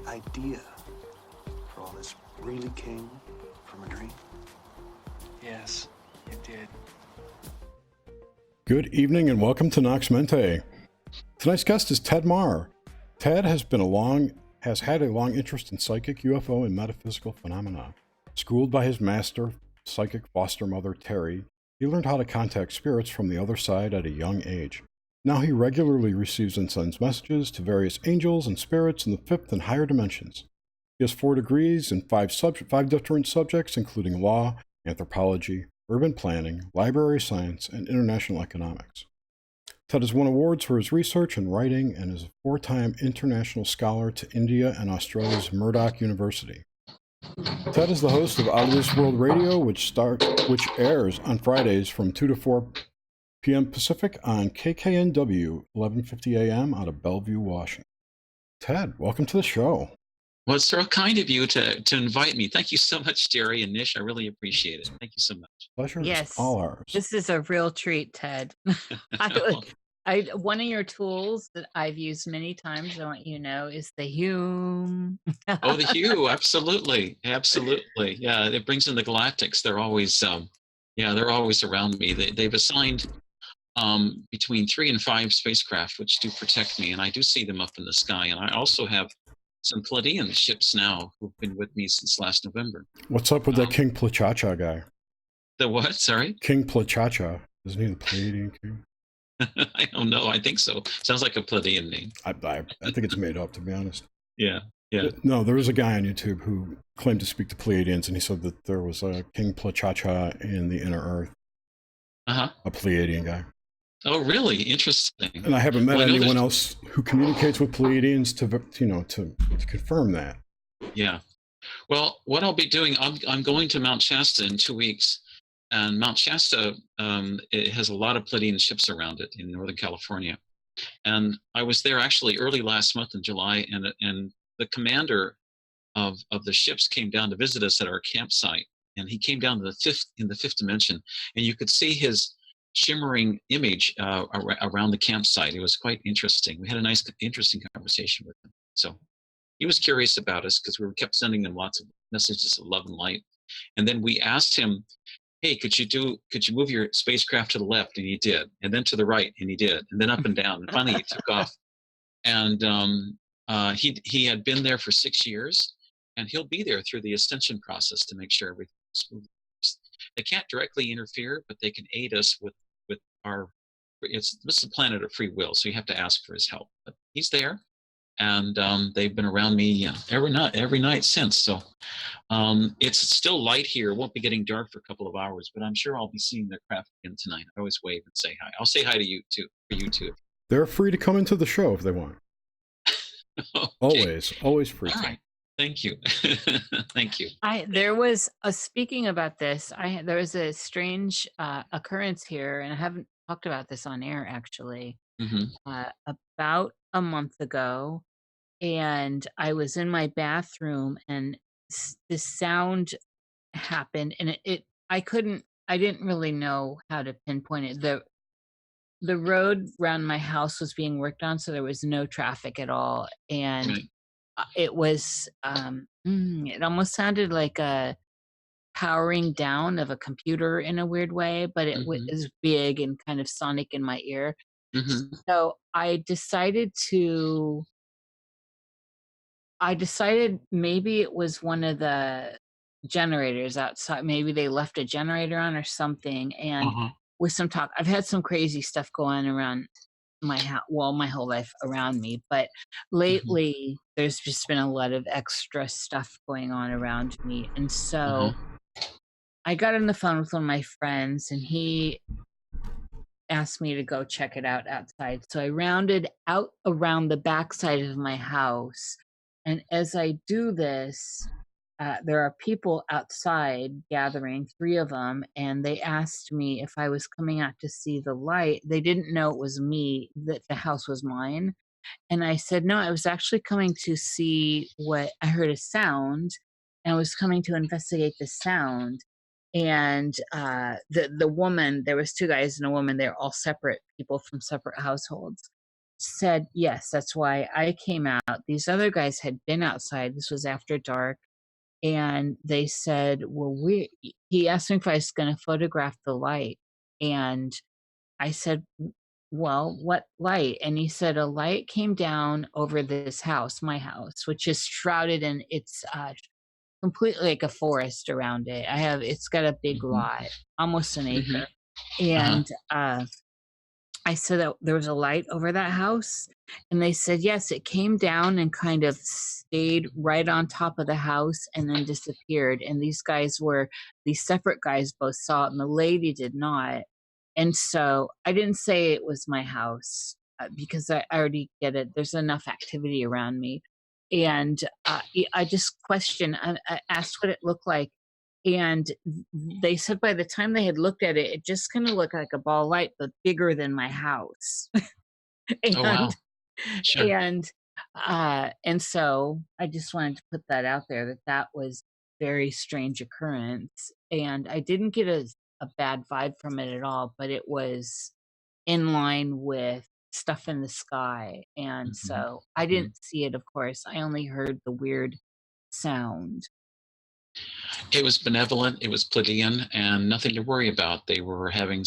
idea for all this really came from a dream? Yes, it did. Good evening and welcome to Nox Mente. Tonight's guest is Ted Mahr. Ted has had a long interest in psychic, UFO, and metaphysical phenomena. Schooled by his master, psychic foster mother Teri, he learned how to contact spirits from the other side at a young age. Now he regularly receives and sends messages to various angels and spirits in the fifth and higher dimensions. He has 4 degrees in 5 different subjects, including law, anthropology, urban planning, library science, and international economics. Ted has won awards for his research and writing and is a 4-time international scholar to India and Australia's Murdoch University. Ted is the host of Out of This World Radio, which airs on Fridays from 2 to 4 p.m. Pacific on KKNW, 1150 a.m. out of Bellvue, Washington. Ted, welcome to the show. Well, it's so kind of you to invite me. Thank you so much, Teri and Nish. I really appreciate it. Thank you so much. Pleasure Yes, is all ours. this is a real treat, Ted. One of your tools that I've used many times, I want you to know, is the Hume. Oh, the Hue, absolutely, absolutely. Yeah, it brings in the galactics. They're always, they're always around me. They've assigned between 3 and 5 spacecraft, which do protect me, and I do see them up in the sky. And I also have some Pleiadian ships now who've been with me since last November. What's up with that King Plachacha guy? The what? Sorry? King Plachacha. Isn't he the Pleiadian king? I don't know. I think so. Sounds like a Pleiadian name. I think it's made up, to be honest. Yeah. No, there was a guy on YouTube who claimed to speak to Pleiadians, and he said that there was a King Plachacha in the inner earth. Uh-huh. A Pleiadian guy. Oh, really? Interesting. And I haven't met anyone else who communicates with Pleiadians to confirm that. Yeah. Well, what I'll be doing, I'm going to Mount Shasta in 2 weeks, and Mount Shasta it has a lot of Pleiadian ships around it in Northern California. And I was there actually early last month in July, and the commander of the ships came down to visit us at our campsite, and he came down to the fifth dimension, and you could see his shimmering image around the campsite. It was quite interesting. We had a nice, interesting conversation with him. So he was curious about us because we kept sending him lots of messages of love and light. And then we asked him, hey, could you move your spacecraft to the left? And he did. And then to the right, and he did. And then up and down. And finally he took off. And he had been there for 6 years, and he'll be there through the ascension process to make sure everything's smooth. They can't directly interfere, but they can aid us with our. This is a planet of free will, so you have to ask for his help. But he's there, and they've been around me every night since. So it's still light here. It won't be getting dark for a couple of hours, but I'm sure I'll be seeing their craft again tonight. I always wave and say hi. I'll say hi to you too. For you too. They're free to come into the show if they want. Okay. Always free. All right. Thank you. Thank you. There was speaking about this. There was a strange occurrence here, and I haven't talked about this on air actually. About a month ago, and I was in my bathroom, and this sound happened, and I didn't really know how to pinpoint it. The road around my house was being worked on, so there was no traffic at all, and Right. It was it almost sounded like a powering down of a computer in a weird way, but it was big and kind of sonic in my ear. So I decided maybe it was one of the generators outside. Maybe they left a generator on or something. And with some talk, I've had some crazy stuff going around my house, my whole life around me, but lately there's just been a lot of extra stuff going on around me. And so I got on the phone with one of my friends, and he asked me to go check it out outside. So I rounded out around the backside of my house, and as I do this, there are people outside gathering, 3 of them, and they asked me if I was coming out to see the light. They didn't know it was me, that the house was mine. And I said, no, I was actually coming to see what I heard a sound, and I was coming to investigate the sound. And the woman, there was 2 guys and a woman, they're all separate people from separate households. said, yes, that's why I came out. These other guys had been outside. This was after dark. And they said, well, he asked me if I was going to photograph the light. And I said, well, what light? And he said, a light came down over this house, my house, which is shrouded in, it's completely like a forest around it. It's got a big lot, almost an acre. And I said that there was a light over that house. And they said, yes, it came down and kind of stayed right on top of the house and then disappeared. And these separate guys both saw it, and the lady did not. And so I didn't say it was my house because I already get it. There's enough activity around me. And I just questioned, I asked what it looked like. And they said by the time they had looked at it, it just kind of looked like a ball light, but bigger than my house. Oh, wow. Sure. And so I just wanted to put that out there, that was very strange occurrence. And I didn't get a bad vibe from it at all, but it was in line with stuff in the sky. And so I didn't see it, of course. I only heard the weird sound. It was benevolent, it was Pleiadian, and nothing to worry about. They were having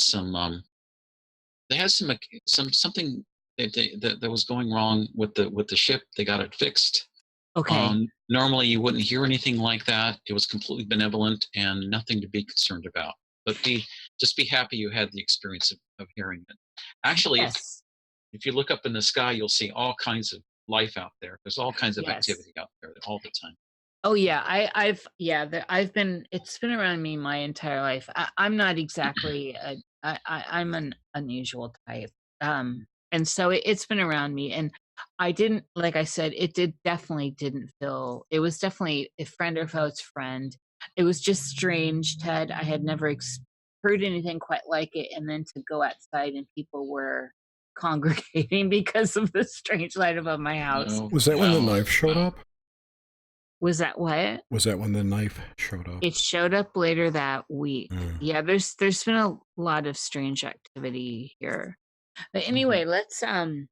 they had something that was going wrong with the ship. They got it fixed. Okay. Normally you wouldn't hear anything like that. It was completely benevolent and nothing to be concerned about. But just be happy you had the experience of hearing it. Actually, Yes. if you look up in the sky, you'll see all kinds of life out there. There's all kinds of activity out there all the time. Oh yeah, it's been around me my entire life. I'm not exactly I'm an unusual type. And so it's been around me, and I didn't, like I said, definitely didn't feel, it was definitely a friend or foe's friend. It was just strange, Ted. I had never heard anything quite like it, and then to go outside and people were congregating because of the strange light above my house. Was that when the knife showed up? Was that what? Was that when the knife showed up? It showed up later that week. Yeah, there's been a lot of strange activity here. But anyway, let's I'm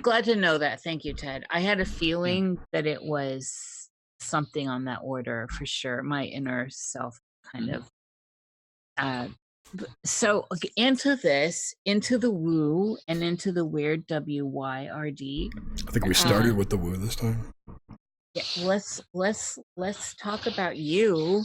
glad to know that. Thank you, Ted. I had a feeling that it was something on that order for sure. My inner self kind of so into the woo and into the weird WYRD. I think we started with the woo this time. Yeah, let's talk about you,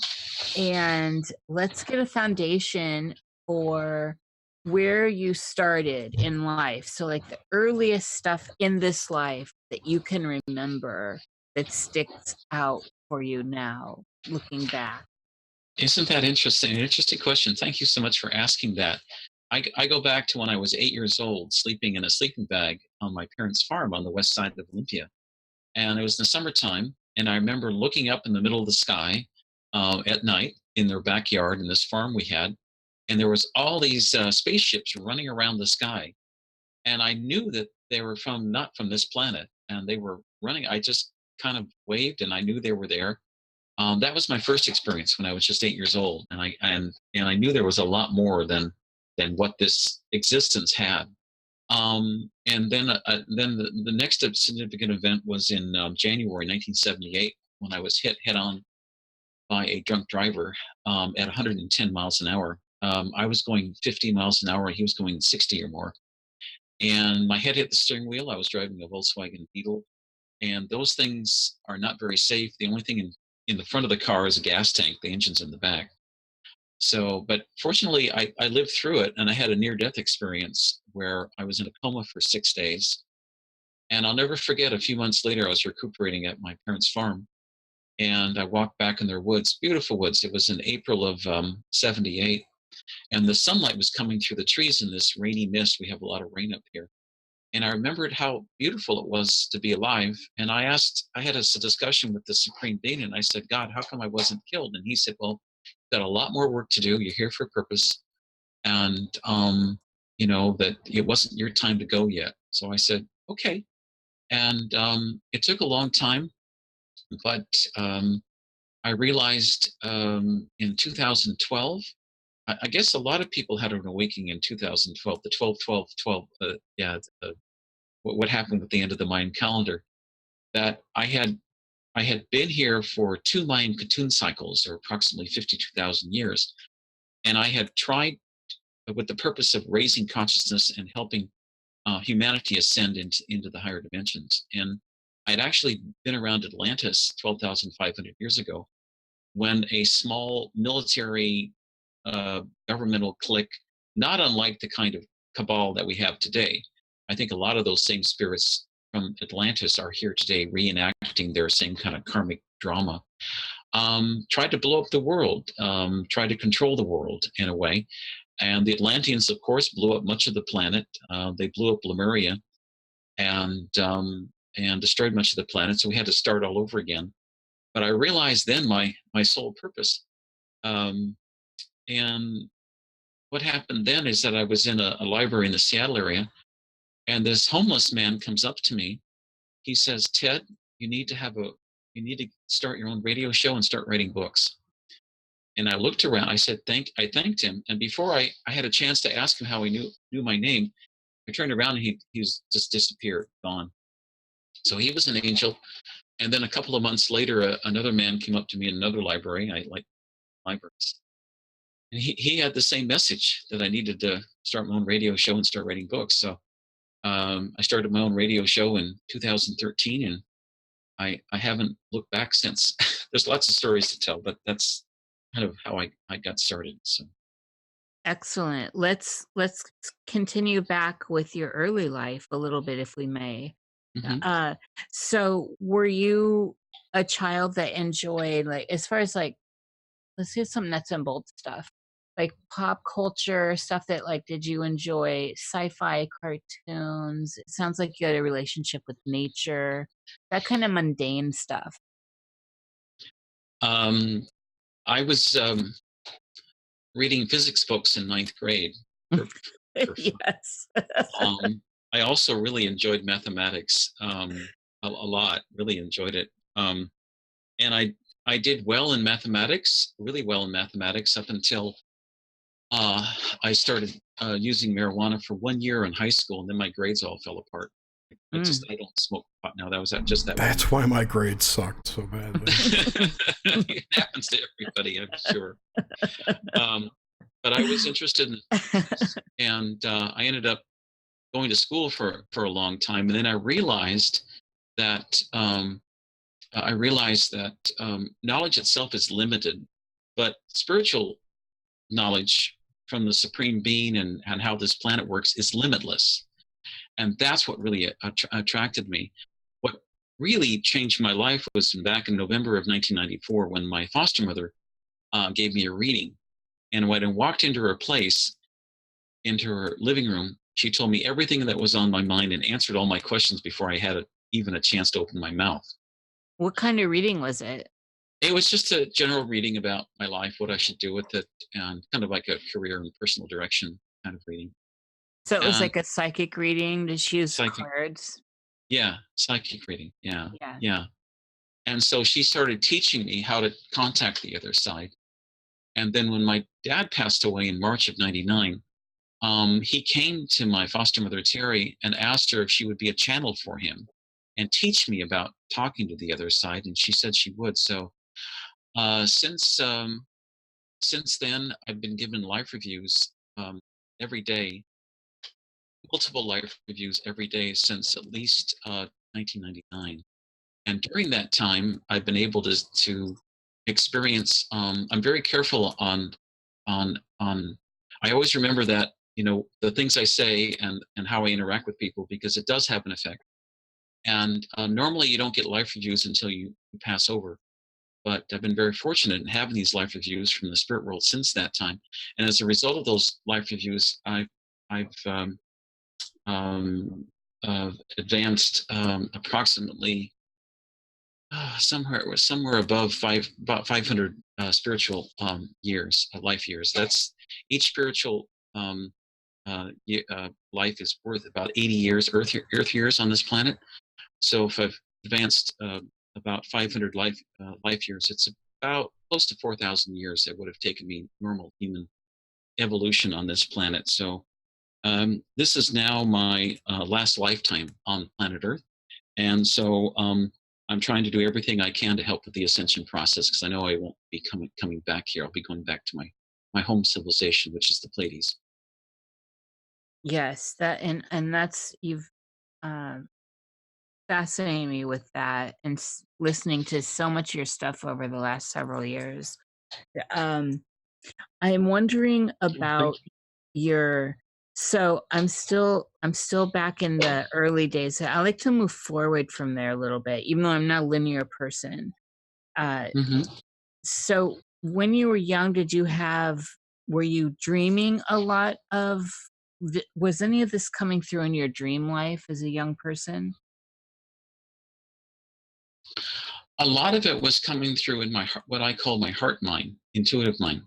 and let's get a foundation for where you started in life. So like the earliest stuff in this life that you can remember that sticks out for you now, looking back. Isn't that interesting? An interesting question. Thank you so much for asking that. I go back to when I was 8 years old, sleeping in a sleeping bag on my parents' farm on the west side of Olympia. And it was in the summertime, and I remember looking up in the middle of the sky at night in their backyard in this farm we had, and there was all these spaceships running around the sky. And I knew that they were not from this planet, and they were running. I just kind of waved, and I knew they were there. That was my first experience when I was just 8 years old, and I knew there was a lot more than what this existence had. And then the next significant event was in January 1978 when I was hit head-on by a drunk driver at 110 miles an hour. I was going 50 miles an hour, and he was going 60 or more. And my head hit the steering wheel. I was driving a Volkswagen Beetle, and those things are not very safe. The only thing in the front of the car is a gas tank. The engine's in the back. So, but fortunately, I lived through it, and I had a near-death experience where I was in a coma for 6 days. And I'll never forget, a few months later, I was recuperating at my parents' farm, and I walked back in their woods, beautiful woods. It was in April of 78, and the sunlight was coming through the trees in this rainy mist. We have a lot of rain up here. And I remembered how beautiful it was to be alive. And I had a discussion with the Supreme Being, and I said, God, how come I wasn't killed? And he said, well, you've got a lot more work to do. You're here for a purpose. And, that it wasn't your time to go yet. So I said, okay. And it took a long time, but I realized in 2012 I guess a lot of people had an awakening in 2012, the 12-12-12, what happened with the end of the Mayan calendar, that I had been here for 2 Mayan Katun cycles, or approximately 52,000 years, and I had tried with the purpose of raising consciousness and helping humanity ascend into the higher dimensions. And I'd actually been around Atlantis 12,500 years ago, when a small military governmental clique, not unlike the kind of cabal that we have today. I think a lot of those same spirits from Atlantis are here today, reenacting their same kind of karmic drama. Tried to blow up the world, tried to control the world in a way. And the Atlanteans, of course, blew up much of the planet. They blew up Lemuria and destroyed much of the planet. So we had to start all over again. But I realized then my sole purpose. And what happened then is that I was in a library in the Seattle area, and this homeless man comes up to me. He says, "Ted, you need to start your own radio show and start writing books." And I looked around. I thanked him. And before I had a chance to ask him how he knew my name, I turned around and he was just disappeared, gone. So he was an angel. And then a couple of months later, another man came up to me in another library. I like libraries. And he had the same message, that I needed to start my own radio show and start writing books. So I started my own radio show in 2013, and I haven't looked back since. There's lots of stories to tell, but that's kind of how I got started. So Excellent. Let's continue back with your early life a little bit, if we may. Mhm. So were you a child that enjoyed, like, as far as like, let's do some nuts and bolts stuff, like pop culture stuff, that like, did you enjoy sci-fi cartoons? It sounds like you had a relationship with nature, that kind of mundane stuff. um, I was reading physics books in ninth grade for, for fun. Yes. I also really enjoyed mathematics, a lot. Really enjoyed it, and I did well in mathematics, really well in mathematics, up until I started using marijuana for 1 year in high school, and then my grades all fell apart. I don't smoke pot now. That was just that 1 That's why my grades sucked so badly. It happens to everybody, I'm sure. But I was interested in physics, and I ended up going to school for a long time, and then I realized that knowledge itself is limited, but spiritual knowledge from the supreme being and how this planet works is limitless. And that's what really attracted me. What really changed my life was back in November of 1994, when my foster mother gave me a reading. And when I walked into her place, into her living room, she told me everything that was on my mind and answered all my questions before I had even a chance to open my mouth. What kind of reading was it? It was just a general reading about my life, what I should do with it, and kind of like a career and personal direction kind of reading. So it was And like a psychic reading. Did she use psychic, cards? yeah, psychic reading, yeah, Yeah. yeah. And so she started teaching me how to contact the other side. And then when my dad passed away in March of '99, he came to my foster mother, Teri, and asked her if she would be a channel for him and teach me about talking to the other side. And she said she would. So uh, since um, since then, I've been given life reviews every day, multiple life reviews every day since at least 1999. And during that time, I've been able to experience. I'm very careful on. I always remember that, the things I say and how I interact with people, because it does have an effect. And normally you don't get life reviews until you pass over. But I've been very fortunate in having these life reviews from the spirit world since that time. And as a result of those life reviews, I've um, advanced approximately somewhere above about 500 spiritual years, life years. That's each spiritual life is worth about 80 years, Earth years on this planet. So if I've advanced about 500 life years, it's about close to 4,000 years that would have taken me, normal human, evolution on this planet. So this is now my last lifetime on planet Earth. And so I'm trying to do everything I can to help with the ascension process, because I know I won't be coming back here. I'll be going back to my home civilization, which is the Pleiades. Yes, that and that's you've fascinated me with that, and listening to so much of your stuff over the last several years. I'm wondering about your. So I'm still back in the early days. I like to move forward from there a little bit, even though I'm not a linear person. So when you were young, were you dreaming a lot of? Was any of this coming through in your dream life as a young person? A lot of it was coming through in my what I call my heart mind, intuitive mind.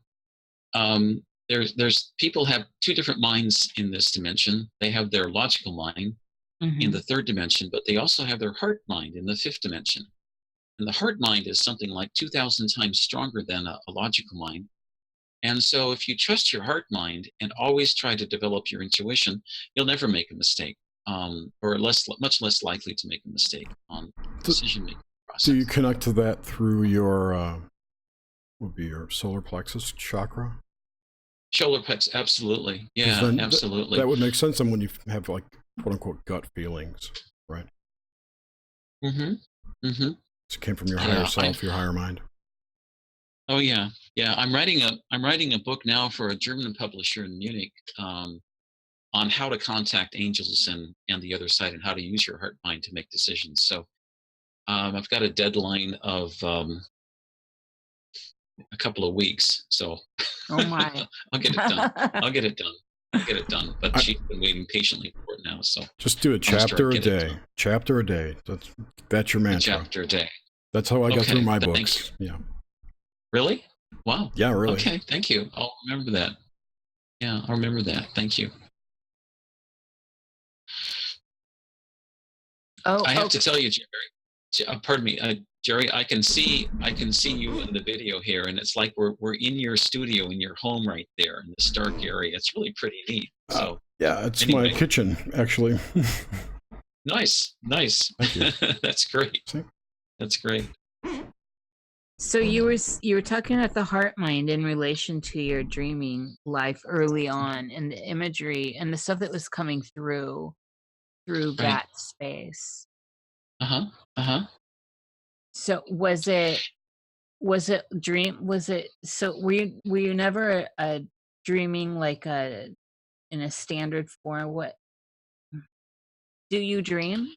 There's people have two different minds in this dimension. They have their logical mind in the third dimension, but they also have their heart mind in the fifth dimension. And the heart mind is something like 2,000 times stronger than a logical mind. And so if you trust your heart mind and always try to develop your intuition, you'll never make a mistake, or much less likely to make a mistake on decision-making process. Do you connect to that through your, would be your solar plexus chakra? Solar plexus, absolutely. Yeah, absolutely. That would make sense then when you have, like, quote-unquote gut feelings, right? It came from your higher self, your higher mind. Oh yeah. I'm writing a book now for a German publisher in Munich on how to contact angels and the other side, and how to use your heart mind to make decisions. So I've got a deadline of a couple of weeks. So oh my, I'll get it done. But she's been waiting patiently for it now. So just do a chapter a day. Chapter a day. That's your mantra. A chapter a day. That's how I got through my books. Yeah. Really? Wow. Yeah, really. Okay, thank you. I'll remember that. Yeah, I'll remember that. Thank you. I have to tell you, Jerry. Pardon me, Jerry. I can see you in the video here, and it's like we're in your studio in your home right there in this dark area. It's really pretty neat. So yeah, it's my kitchen actually. Nice. Thank you. That's great. See? That's great. So you were talking about the heart mind in relation to your dreaming life early on, and the imagery and the stuff that was coming through that space. So was it so were you never dreaming like in a standard form? What do you dream?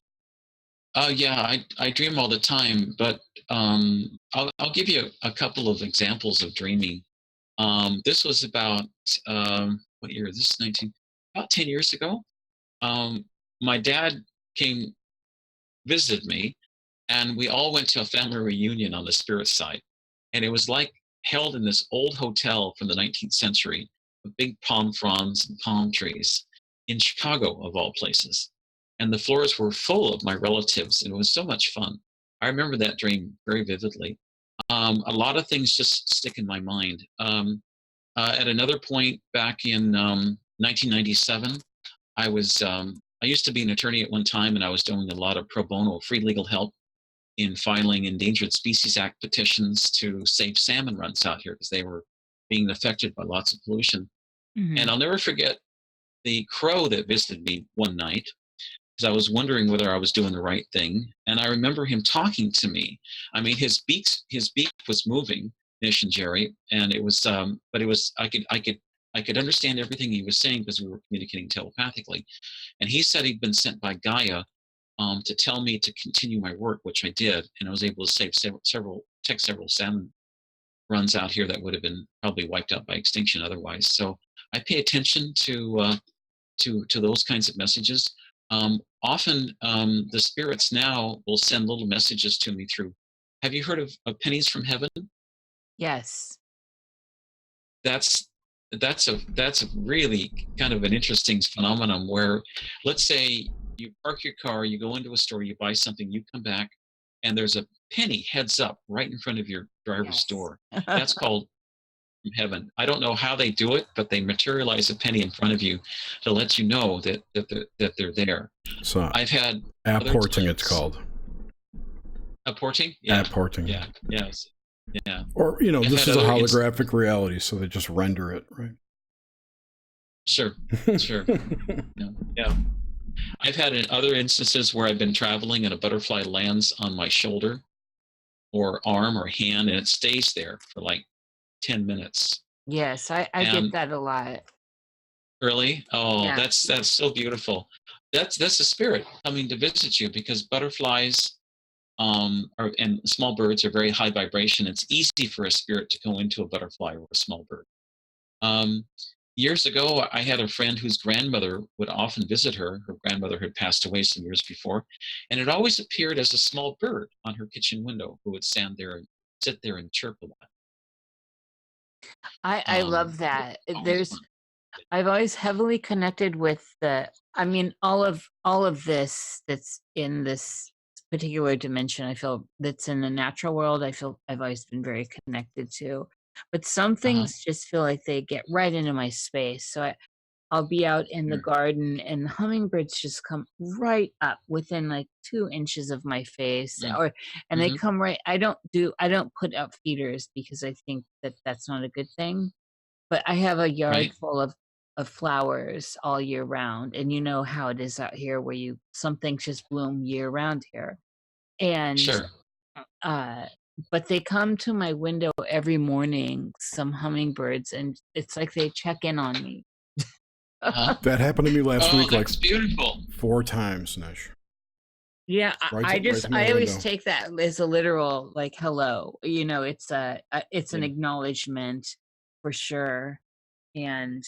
Yeah, I dream all the time, but I'll give you a couple of examples of dreaming. This was about what year? This is about 10 years ago. My dad visited me, and we all went to a family reunion on the spirit side, and it was like held in this old hotel from the 19th century with big palm fronds and palm trees in Chicago, of all places. And the floors were full of my relatives, and it was so much fun. I remember that dream very vividly. A lot of things just stick in my mind. At another point back in 1997, I used to be an attorney at one time, and I was doing a lot of pro bono, free legal help in filing Endangered Species Act petitions to save salmon runs out here because they were being affected by lots of pollution. And I'll never forget the crow that visited me one night, because I was wondering whether I was doing the right thing. And I remember him talking to me. I mean, his beak was moving, Nish and Jerry, and it was, but it was, I could understand everything he was saying because we were communicating telepathically. And he said he'd been sent by Gaia to tell me to continue my work, which I did, and I was able to save several salmon runs out here that would have been probably wiped out by extinction otherwise. So I pay attention to those kinds of messages. Often the spirits now will send little messages to me through. Have you heard of pennies from heaven? Yes. That's a really kind of an interesting phenomenon where, let's say you park your car, you go into a store, you buy something, you come back, and there's a penny heads up right in front of your driver's door. That's called from heaven. I don't know how they do it, but they materialize a penny in front of you to let you know that they're there. So I've had apporting, it's called. Apporting? Yeah. Apporting. Yeah. Yes. Yeah. Or, this is a holographic reality, so they just render it, right? Sure. Sure. Yeah. I've had in other instances where I've been traveling and a butterfly lands on my shoulder or arm or hand, and it stays there for like 10 minutes. Yes, I get that a lot. Really? Oh, Yeah. that's so beautiful. That's a spirit coming to visit you, because butterflies and small birds are very high vibration. It's easy for a spirit to go into a butterfly or a small bird. Years ago, I had a friend whose grandmother would often visit her. Her grandmother had passed away some years before, and it always appeared as a small bird on her kitchen window who would sit there and chirp a lot. I love that. I've always heavily connected with all of this that's in this particular dimension. I feel that's in the natural world. I feel I've always been very connected to, but some things just feel like they get right into my space. So I'll be out in the garden and the hummingbirds just come right up within like 2 inches of my face, and they come right. I don't put out feeders because I think that that's not a good thing. But I have a yard full of flowers all year round, and you know how it is out here where some things just bloom year round here. And Sure. but they come to my window every morning, some hummingbirds, and it's like they check in on me. That happened to me last week, like beautiful. 4 times, Nish. Yeah, I always take that as a literal, like, hello. It's an acknowledgement for sure, and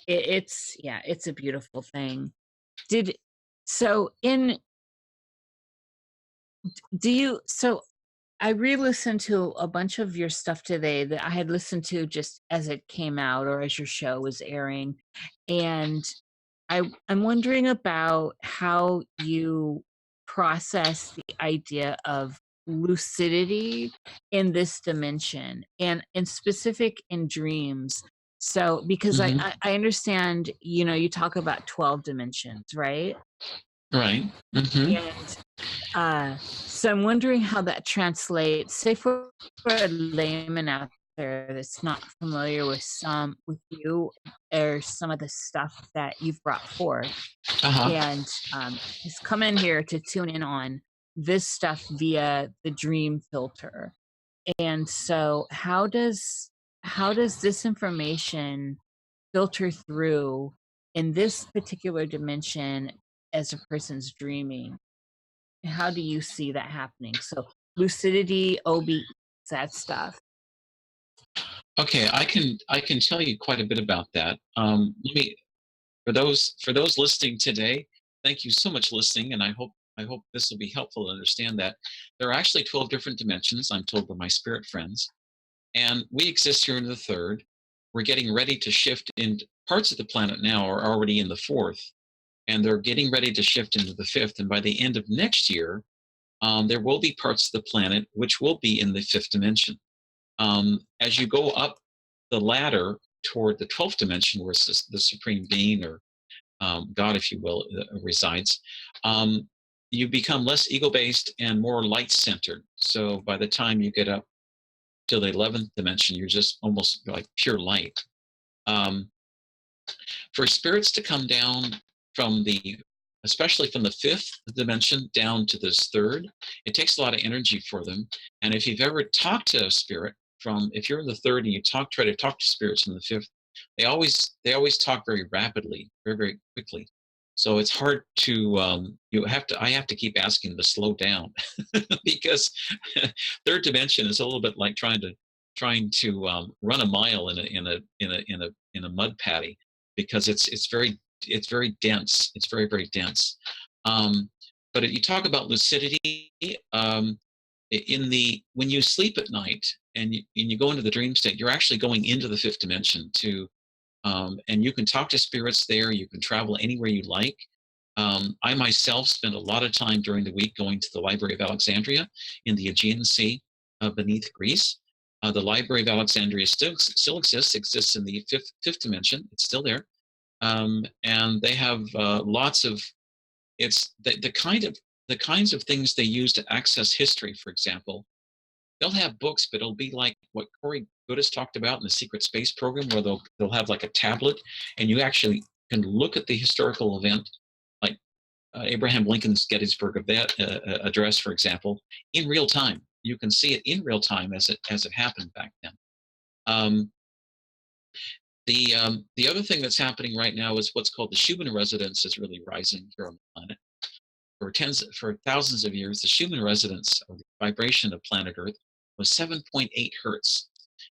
it's a beautiful thing. I re-listened to a bunch of your stuff today that I had listened to just as it came out or as your show was airing, and I'm wondering about how you process the idea of lucidity in this dimension, and in specific in dreams. So, because I understand, you talk about 12 dimensions, right? Right. And so I'm wondering how that translates, say for a layman out there that's not familiar with you or some of the stuff that you've brought forth, and has come in here to tune in on this stuff via the dream filter. And so how does this information filter through in this particular dimension as a person's dreaming? How do you see that happening? So lucidity, OBE, that stuff. Okay, I can tell you quite a bit about that. For those listening today, thank you so much for listening, and I hope this will be helpful to understand that there are actually 12 different dimensions, I'm told by my spirit friends, and we exist here in the third. We're getting ready to shift in. Parts of the planet now are already in the fourth, and they're getting ready to shift into the fifth, and by the end of next year, there will be parts of the planet which will be in the fifth dimension. As you go up the ladder toward the 12th dimension, where the supreme being, or God, if you will, resides, you become less ego-based and more light-centered. So by the time you get up to the 11th dimension, you're just almost like pure light. For spirits to come down especially from the fifth dimension down to this third, it takes a lot of energy for them. And if you've ever talked to a spirit if you're in the third and you try to talk to spirits in the fifth, they always talk very rapidly, very, very quickly. So it's hard to I have to keep asking them to slow down because third dimension is a little bit like trying to run a mile in a mud patty, because it's very dense. It's very, very dense. But you talk about lucidity, when you sleep at night and you go into the dream state, you're actually going into the fifth dimension and you can talk to spirits there. You can travel anywhere you like. I myself spend a lot of time during the week going to the Library of Alexandria in the Aegean Sea beneath Greece. The Library of Alexandria still exists in the fifth dimension. It's still there. And they have lots of, it's the kinds of things they use to access history, for example. They'll have books, but it'll be like what Corey Goodis talked about in the Secret Space Program, where they'll have like a tablet, and you actually can look at the historical event, like Abraham Lincoln's Gettysburg Address, for example, in real time. You can see it in real time as it happened back then. The other thing that's happening right now is what's called the Schumann resonance is really rising here on the planet. For thousands of years, the Schumann resonance, or the vibration of planet Earth, was 7.8 hertz.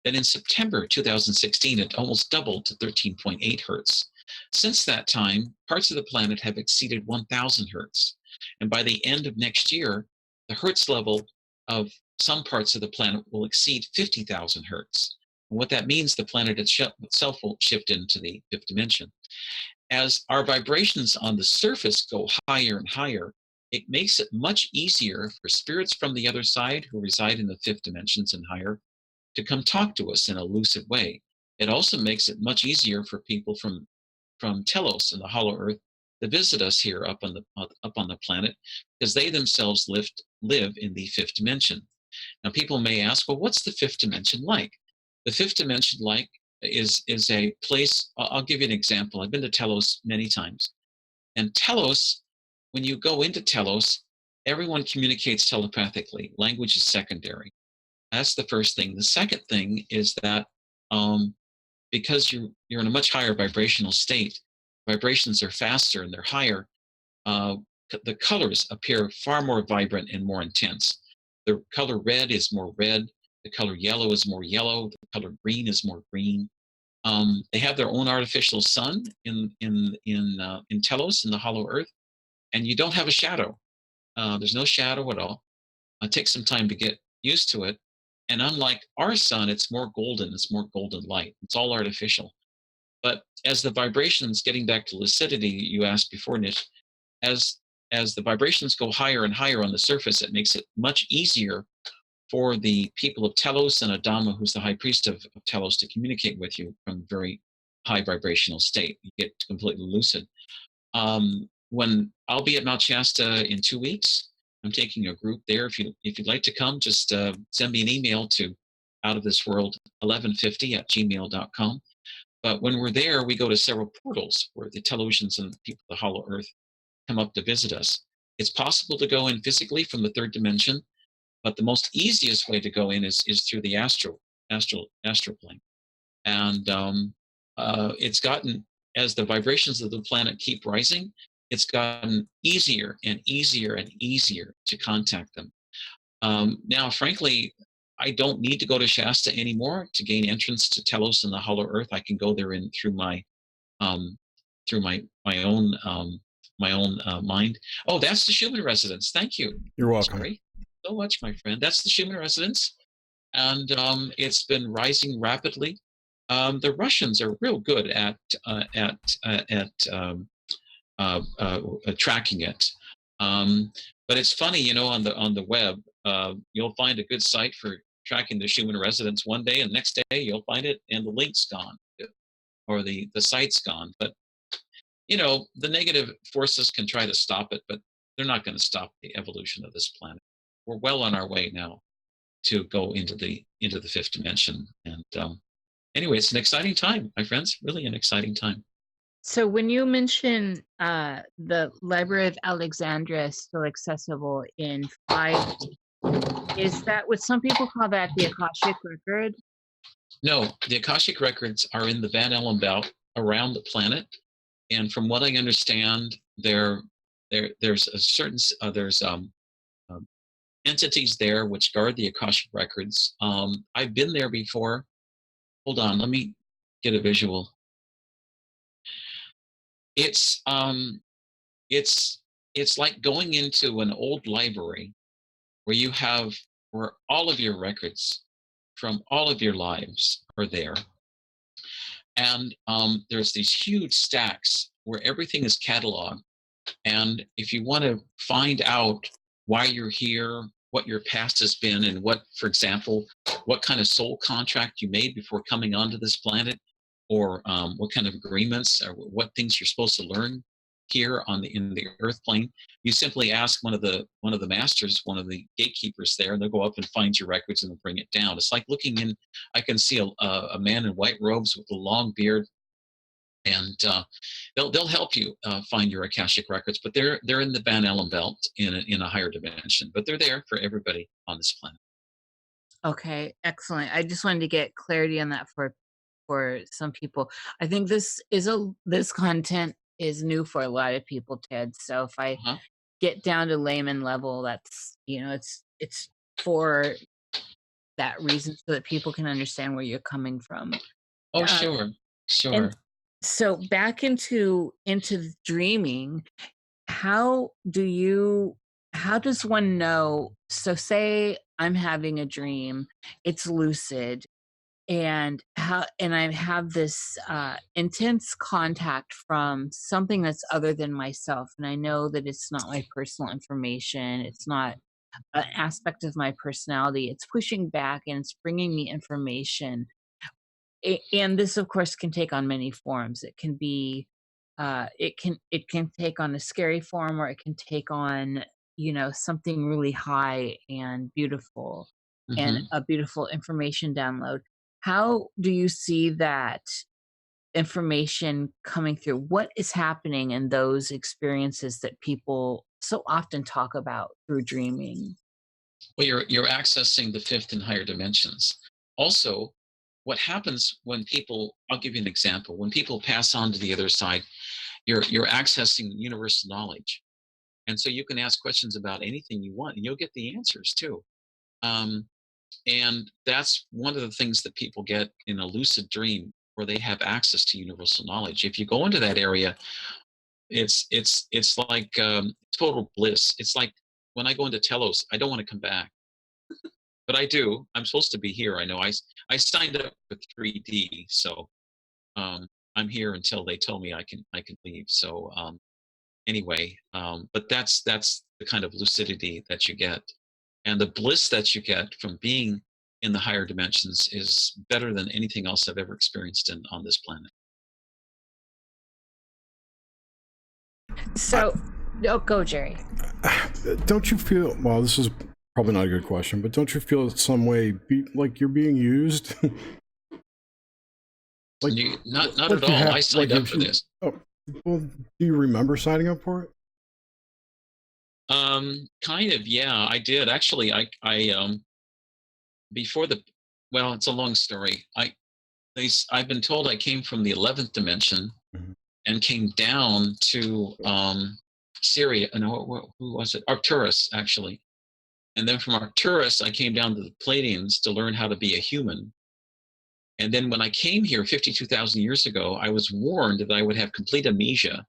Then in September 2016, it almost doubled to 13.8 hertz. Since that time, parts of the planet have exceeded 1,000 hertz. And by the end of next year, the hertz level of some parts of the planet will exceed 50,000 hertz. And what that means, the planet itself will shift into the fifth dimension. As our vibrations on the surface go higher and higher, it makes it much easier for spirits from the other side who reside in the fifth dimensions and higher to come talk to us in a lucid way. It also makes it much easier for people from Telos and the Hollow Earth to visit us here up on the planet, because they themselves live in the fifth dimension. Now, people may ask, well, what's the fifth dimension like? The fifth dimension is a place. I'll give you an example. I've been to Telos many times, and Telos, when you go into Telos, everyone communicates telepathically. Language is secondary. That's the first thing. The second thing is that because you're in a much higher vibrational state, vibrations are faster and they're higher, the colors appear far more vibrant and more intense. The color red is more red. The color yellow is more yellow. The color green is more green. They have their own artificial sun in Telos, in the Hollow Earth, and you don't have a shadow. There's no shadow at all. It takes some time to get used to it. And unlike our sun, it's more golden. It's more golden light. It's all artificial. But as the vibrations, getting back to lucidity, you asked before, Nish, as the vibrations go higher and higher on the surface, it makes it much easier for the people of Telos and Adama, who's the high priest of Telos, to communicate with you from a very high vibrational state. You get completely lucid. When I'll be at Mount Shasta in 2 weeks, I'm taking a group there. If you'd like to come, just send me an email to outofthisworld1150@gmail.com. But when we're there, we go to several portals where the Telosians and people of the Hollow Earth come up to visit us. It's possible to go in physically from the third dimension, but the most easiest way to go in is through the astral plane. And it's gotten, as the vibrations of the planet keep rising, it's gotten easier and easier and easier to contact them. Now, frankly, I don't need to go to Shasta anymore to gain entrance to Telos and the Hollow Earth. I can go there through my own mind. Oh, that's the Schumann resonance. Thank you. You're welcome. Sorry so much, my friend. That's the Schumann resonance, and it's been rising rapidly. The Russians are real good at tracking it. But it's funny, on the web, you'll find a good site for tracking the Schumann resonance one day, and the next day you'll find it and the link's gone, or the site's gone. But the negative forces can try to stop it, but they're not going to stop the evolution of this planet. We're well on our way now to go into the fifth dimension. And anyway, it's an exciting time, my friends. Really an exciting time. So when you mention the Library of Alexandria is still accessible in 5D, is that what some people call that the Akashic Record? No, the Akashic Records are in the Van Allen belt around the planet. And from what I understand, there's entities there which guard the Akashic Records. I've been there before. Hold on, let me get a visual. It's like going into an old library where all of your records from all of your lives are there. And there's these huge stacks where everything is cataloged. And if you want to find out why you're here, what your past has been and what, for example, what kind of soul contract you made before coming onto this planet, or what kind of agreements or what things you're supposed to learn here in the earth plane. You simply ask one of the masters, one of the gatekeepers there, and they'll go up and find your records and they'll bring it down. It's like looking in. I can see a man in white robes with a long beard, and they'll help you find your Akashic records. But they're in the Van Allen belt in a higher dimension. But they're there for everybody on this planet. Okay, excellent. I just wanted to get clarity on that for some people. I think this content is new for a lot of people, Ted. So if I get down to layman level, that's, it's for that reason, so that people can understand where you're coming from. Oh, sure. And so back into dreaming, how does one know? So say I'm having a dream, it's lucid, and I have this intense contact from something that's other than myself, and I know that it's not my personal information, it's not an aspect of my personality, it's pushing back and it's bringing me information. And this, of course, can take on many forms. It can be it can take on a scary form, or it can take on something really high and beautiful, and a beautiful information download. How do you see that information coming through? What is happening in those experiences that people so often talk about through dreaming? Well, you're accessing the fifth and higher dimensions. Also, what happens when people, I'll give you an example, when people pass on to the other side, you're accessing universal knowledge. And so you can ask questions about anything you want, and you'll get the answers too. And that's one of the things that people get in a lucid dream, where they have access to universal knowledge. If you go into that area, it's like total bliss. It's like when I go into Telos, I don't want to come back, but I do. I'm supposed to be here. I know. I signed up for 3D, so I'm here until they tell me I can leave. So anyway, but that's the kind of lucidity that you get, and the bliss that you get from being in the higher dimensions is better than anything else I've ever experienced on this planet. So, go, Jerry. Don't you feel, well, this is probably not a good question, but don't you feel in some way like you're being used? Not at all. I signed up for this. Oh, well, do you remember signing up for it? Kind of, yeah, I did. Actually, I before well, it's a long story. I've been told I came from the 11th dimension and came down to Syria. No, who was it? Arcturus, actually. And then from Arcturus, I came down to the Pleiadians to learn how to be a human. And then when I came here 52,000 years ago, I was warned that I would have complete amnesia,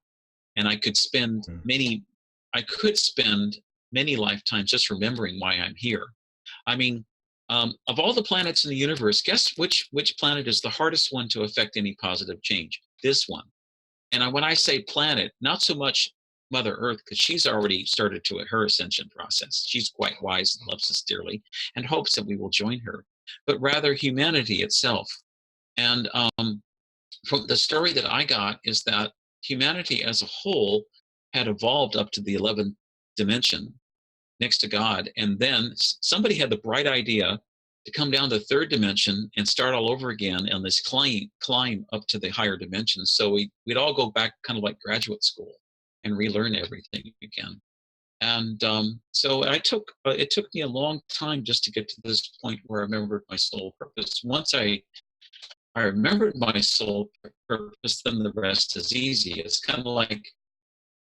and I could spend many lifetimes just remembering why I'm here. I mean, of all the planets in the universe, guess which planet is the hardest one to affect any positive change? This one. And when I say planet, not so much Mother Earth, because she's already started her ascension process. She's quite wise and loves us dearly and hopes that we will join her, but rather humanity itself. And from the story that I got is that humanity as a whole had evolved up to the 11th dimension next to God. And then somebody had the bright idea to come down to the third dimension and start all over again on this climb up to the higher dimensions. So we'd all go back kind of like graduate school and relearn everything again. And so it took me a long time just to get to this point where I remembered my soul purpose. Once I remembered my soul purpose, then the rest is easy. It's kind of like,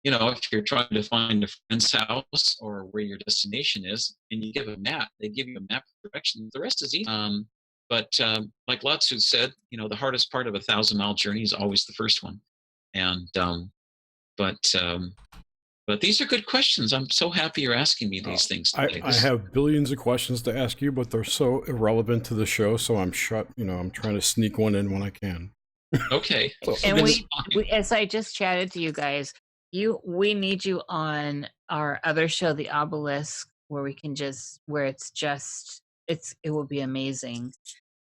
if you're trying to find a friend's house or where your destination is, and you give a map, they give you a map of direction. The rest is easy. But like Lao Tzu said, the hardest part of a 1,000-mile journey is always the first one. And but these are good questions. I'm so happy you're asking me these things today. I have billions of questions to ask you, but they're so irrelevant to the show, so I'm I'm trying to sneak one in when I can. Okay. And we, as I just chatted to you guys, we need you on our other show, The Obelisk, where we can just where it's just it will be amazing.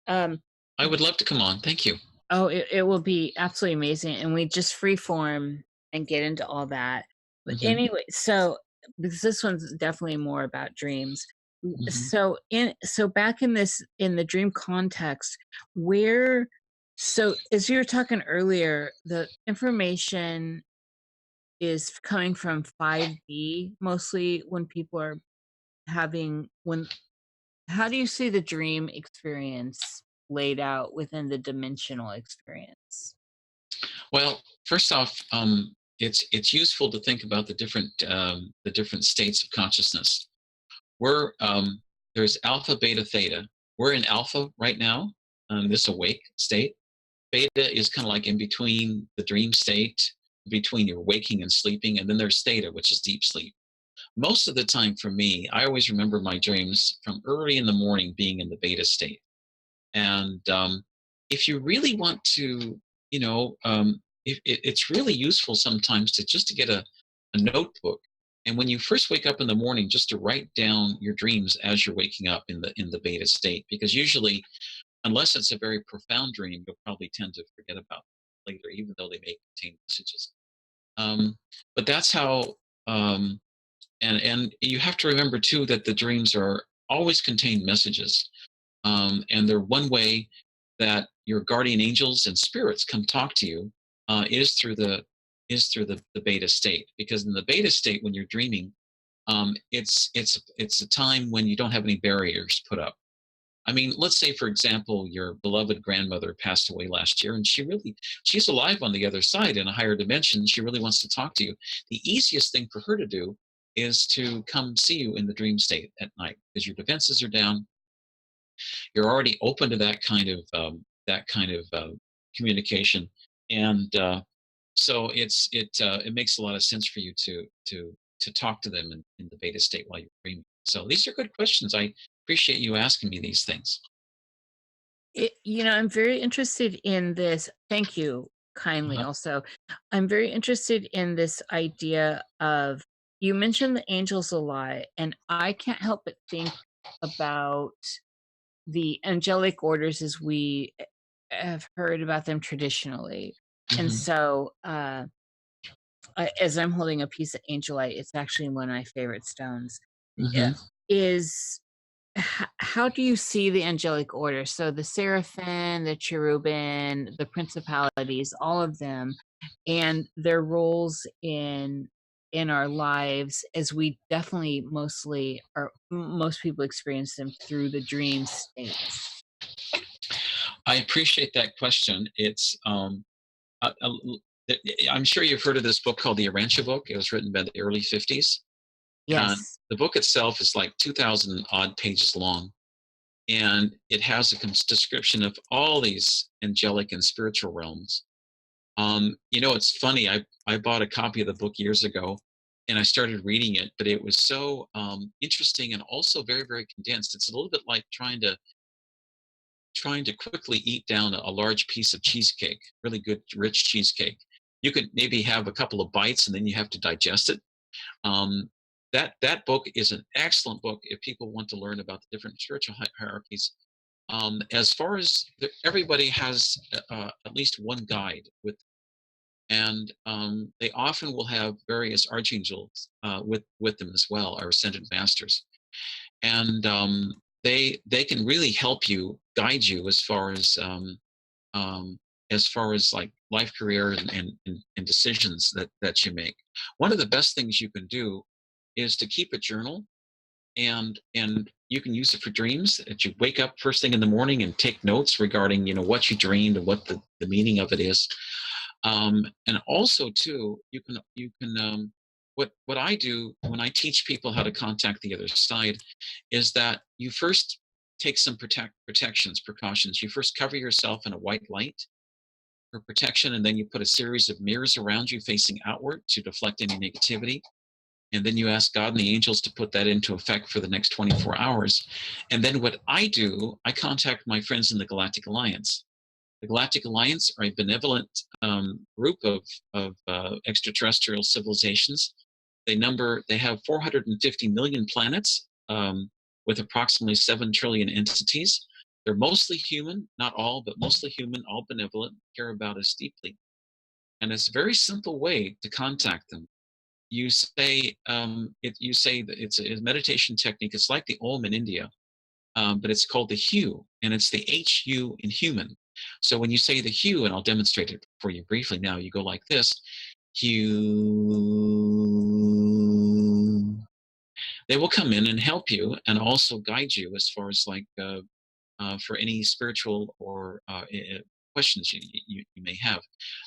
I would love to come on. Thank you. Oh, it will be absolutely amazing, and we just freeform and get into all that. But anyway, so because this one's definitely more about dreams. So back in the dream context, where so as you were talking earlier, the information is coming from 5D mostly when people are having when how do you see the dream experience laid out within the dimensional experience? Well, first off, it's useful to think about the different states of consciousness. There's alpha, beta, theta. We're in alpha right now, this awake state. Beta is kind of like in between the dream state, between your waking and sleeping, and then there's theta, which is deep sleep. Most of the time for me, I always remember my dreams from early in the morning being in the beta state. And if you really want to, it's really useful sometimes to get a notebook. And when you first wake up in the morning, just to write down your dreams as you're waking up in the beta state, because usually, unless it's a very profound dream, you'll probably tend to forget about them later, even though they may contain messages. But that's how. And you have to remember too that the dreams are always contain messages, and they're one way that your guardian angels and spirits come talk to you is through the beta state. Because in the beta state, when you're dreaming, it's a time when you don't have any barriers put up. I mean, let's say, for example, your beloved grandmother passed away last year, and she's alive on the other side in a higher dimension. She really wants to talk to you. The easiest thing for her to do is to come see you in the dream state at night, because your defenses are down. You're already open to that kind of communication, and so it makes a lot of sense for you to talk to them in the beta state while you're dreaming. So these are good questions. I appreciate you asking me these things. I'm very interested in this. Thank you kindly. Also, I'm very interested in this idea of, you mentioned the angels a lot, and I can't help but think about the angelic orders as we have heard about them traditionally. And so as I'm holding a piece of angelite, it's actually one of my favorite stones. Is how do you see the angelic order? So the seraphim, the cherubim, the principalities, all of them, and their roles in our lives, as we definitely most people experience them through the dream states. I appreciate that question. It's I'm sure you've heard of this book called the Arancha book. It was written by the early 50s. Yes. The book itself is like 2,000 odd pages long, and it has a description of all these angelic and spiritual realms. It's funny. I bought a copy of the book years ago, and I started reading it, but it was so interesting and also very, very condensed. It's a little bit like trying to quickly eat down a large piece of cheesecake, really good, rich cheesecake. You could maybe have a couple of bites, and then you have to digest it. That book is an excellent book if people want to learn about the different spiritual hierarchies. As far as everybody has at least one guide with, and they often will have various archangels with them as well, our ascended masters, and they can really help you, guide you as far as like life, career, and decisions that you make. One of the best things you can do is to keep a journal, and you can use it for dreams. That you wake up first thing in the morning and take notes regarding what you dreamed and what the meaning of it is. And also too, you can what I do when I teach people how to contact the other side is that you first take some precautions. You first cover yourself in a white light for protection, and then you put a series of mirrors around you facing outward to deflect any negativity. And then you ask God and the angels to put that into effect for the next 24 hours. And then what I do, I contact my friends in the Galactic Alliance. The Galactic Alliance are a benevolent group of extraterrestrial civilizations They have 450 million planets with approximately 7 trillion entities. They're mostly human, not all, but mostly human, all benevolent, care about us deeply. And it's a very simple way to contact them. You say you say that it's a meditation technique. It's like the Om in India, but it's called the HU, and it's the HU in human. So when you say the HU, and I'll demonstrate it for you briefly now, you go like this: HU. They will come in and help you, and also guide you as far as like for any spiritual or questions you may have.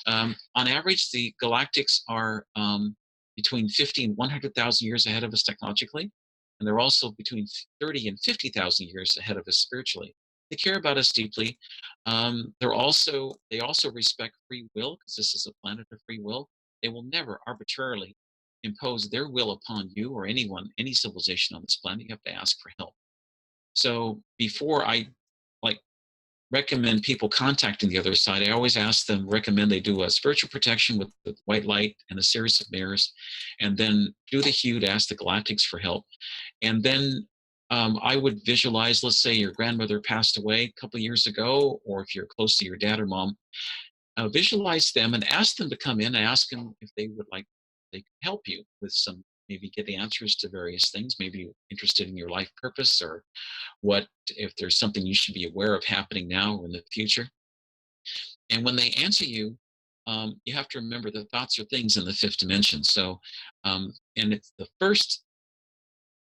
On average, the galactics are between 50 and 100,000 years ahead of us technologically, and they're also between 30 and 50,000 years ahead of us spiritually. They care about us deeply. They also respect free will, because this is a planet of free will. They will never arbitrarily impose their will upon you or anyone, any civilization on this planet. You have to ask for help. So before I recommend people contacting the other side, I always recommend they do a spiritual protection with the white light and a series of mirrors, and then do the HU to ask the galactics for help. And then I would visualize, let's say your grandmother passed away a couple of years ago, or if you're close to your dad or mom, visualize them and ask them to come in and ask them if they would like, they can help you with some, maybe get the answers to various things. Maybe you're interested in your life purpose, or what if there's something you should be aware of happening now or in the future. And when they answer you, you have to remember that thoughts are things in the fifth dimension. So, and it's the first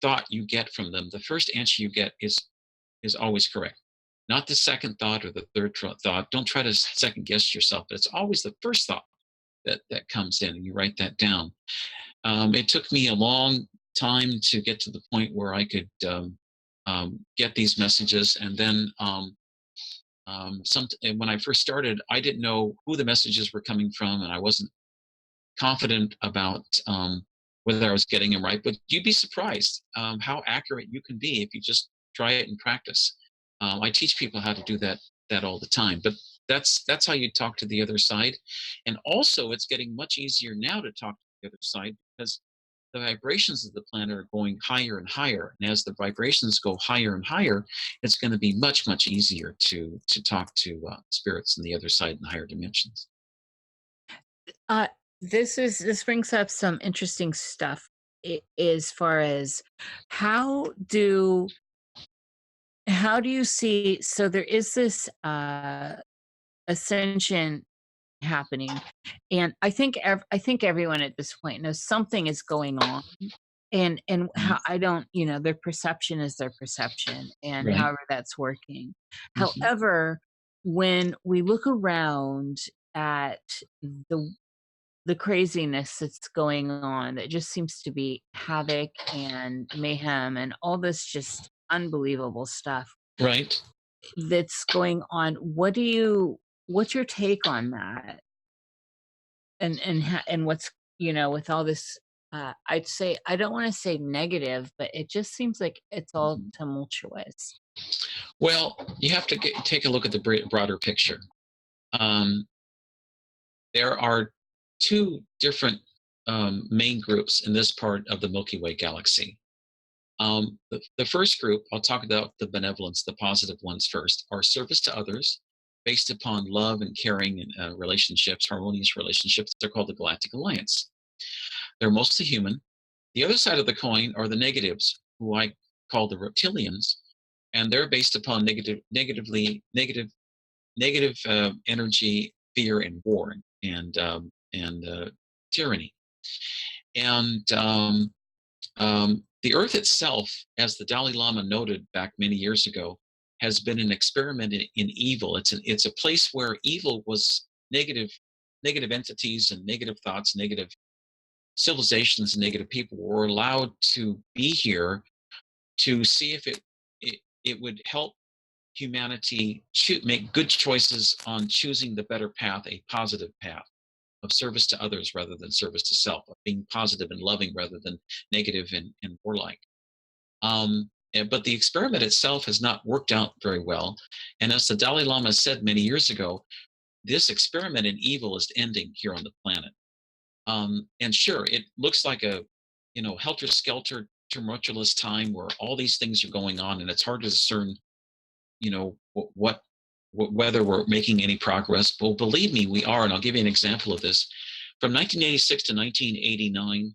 thought you get from them, the first answer you get is always correct. Not the second thought or the third thought. Don't try to second guess yourself, but it's always the first thought that comes in, and you write that down. It took me a long time to get to the point where I could get these messages, and then when I first started, I didn't know who the messages were coming from, and I wasn't confident about whether I was getting them right. But you'd be surprised how accurate you can be if you just try it and practice. I teach people how to do that all the time. But that's how you talk to the other side. And also, it's getting much easier now to talk to the other side, because the vibrations of the planet are going higher and higher. And as the vibrations go higher and higher, it's going to be much, much easier to talk to spirits on the other side in higher dimensions. This brings up some interesting stuff as far as how do you see, so there is this ascension happening, and I think everyone at this point knows something is going on, and how I don't, their perception is their perception, and Right. however that's working. Mhm. However, when we look around at the craziness that's going on, that just seems to be havoc and mayhem and all this just unbelievable stuff Right. that's going on. What's your take on that? And what's, with all this, I'd say, I don't want to say negative, but it just seems like it's all tumultuous. Well, you have to take a look at the broader picture. There are two different main groups in this part of the Milky Way galaxy. The first group, I'll talk about the benevolence, the positive ones first, are service to others based upon love and caring and relationships, harmonious relationships. They're called the Galactic Alliance. They're mostly human. The other side of the coin are the negatives, who I call the reptilians, and they're based upon negative energy, fear, and war, and tyranny. And the Earth itself, as the Dalai Lama noted back many years ago, has been an experiment in evil. It's a place where evil was negative entities and negative thoughts, negative civilizations, and negative people were allowed to be here to see if it would help humanity make good choices on choosing the better path, a positive path of service to others rather than service to self, of being positive and loving rather than negative and warlike. But the experiment itself has not worked out very well. And as the Dalai Lama said many years ago, this experiment in evil is ending here on the planet. And sure, it looks like a helter-skelter, tumultuous time where all these things are going on, and it's hard to discern, whether we're making any progress. Well, believe me, we are, and I'll give you an example of this. From 1986 to 1989,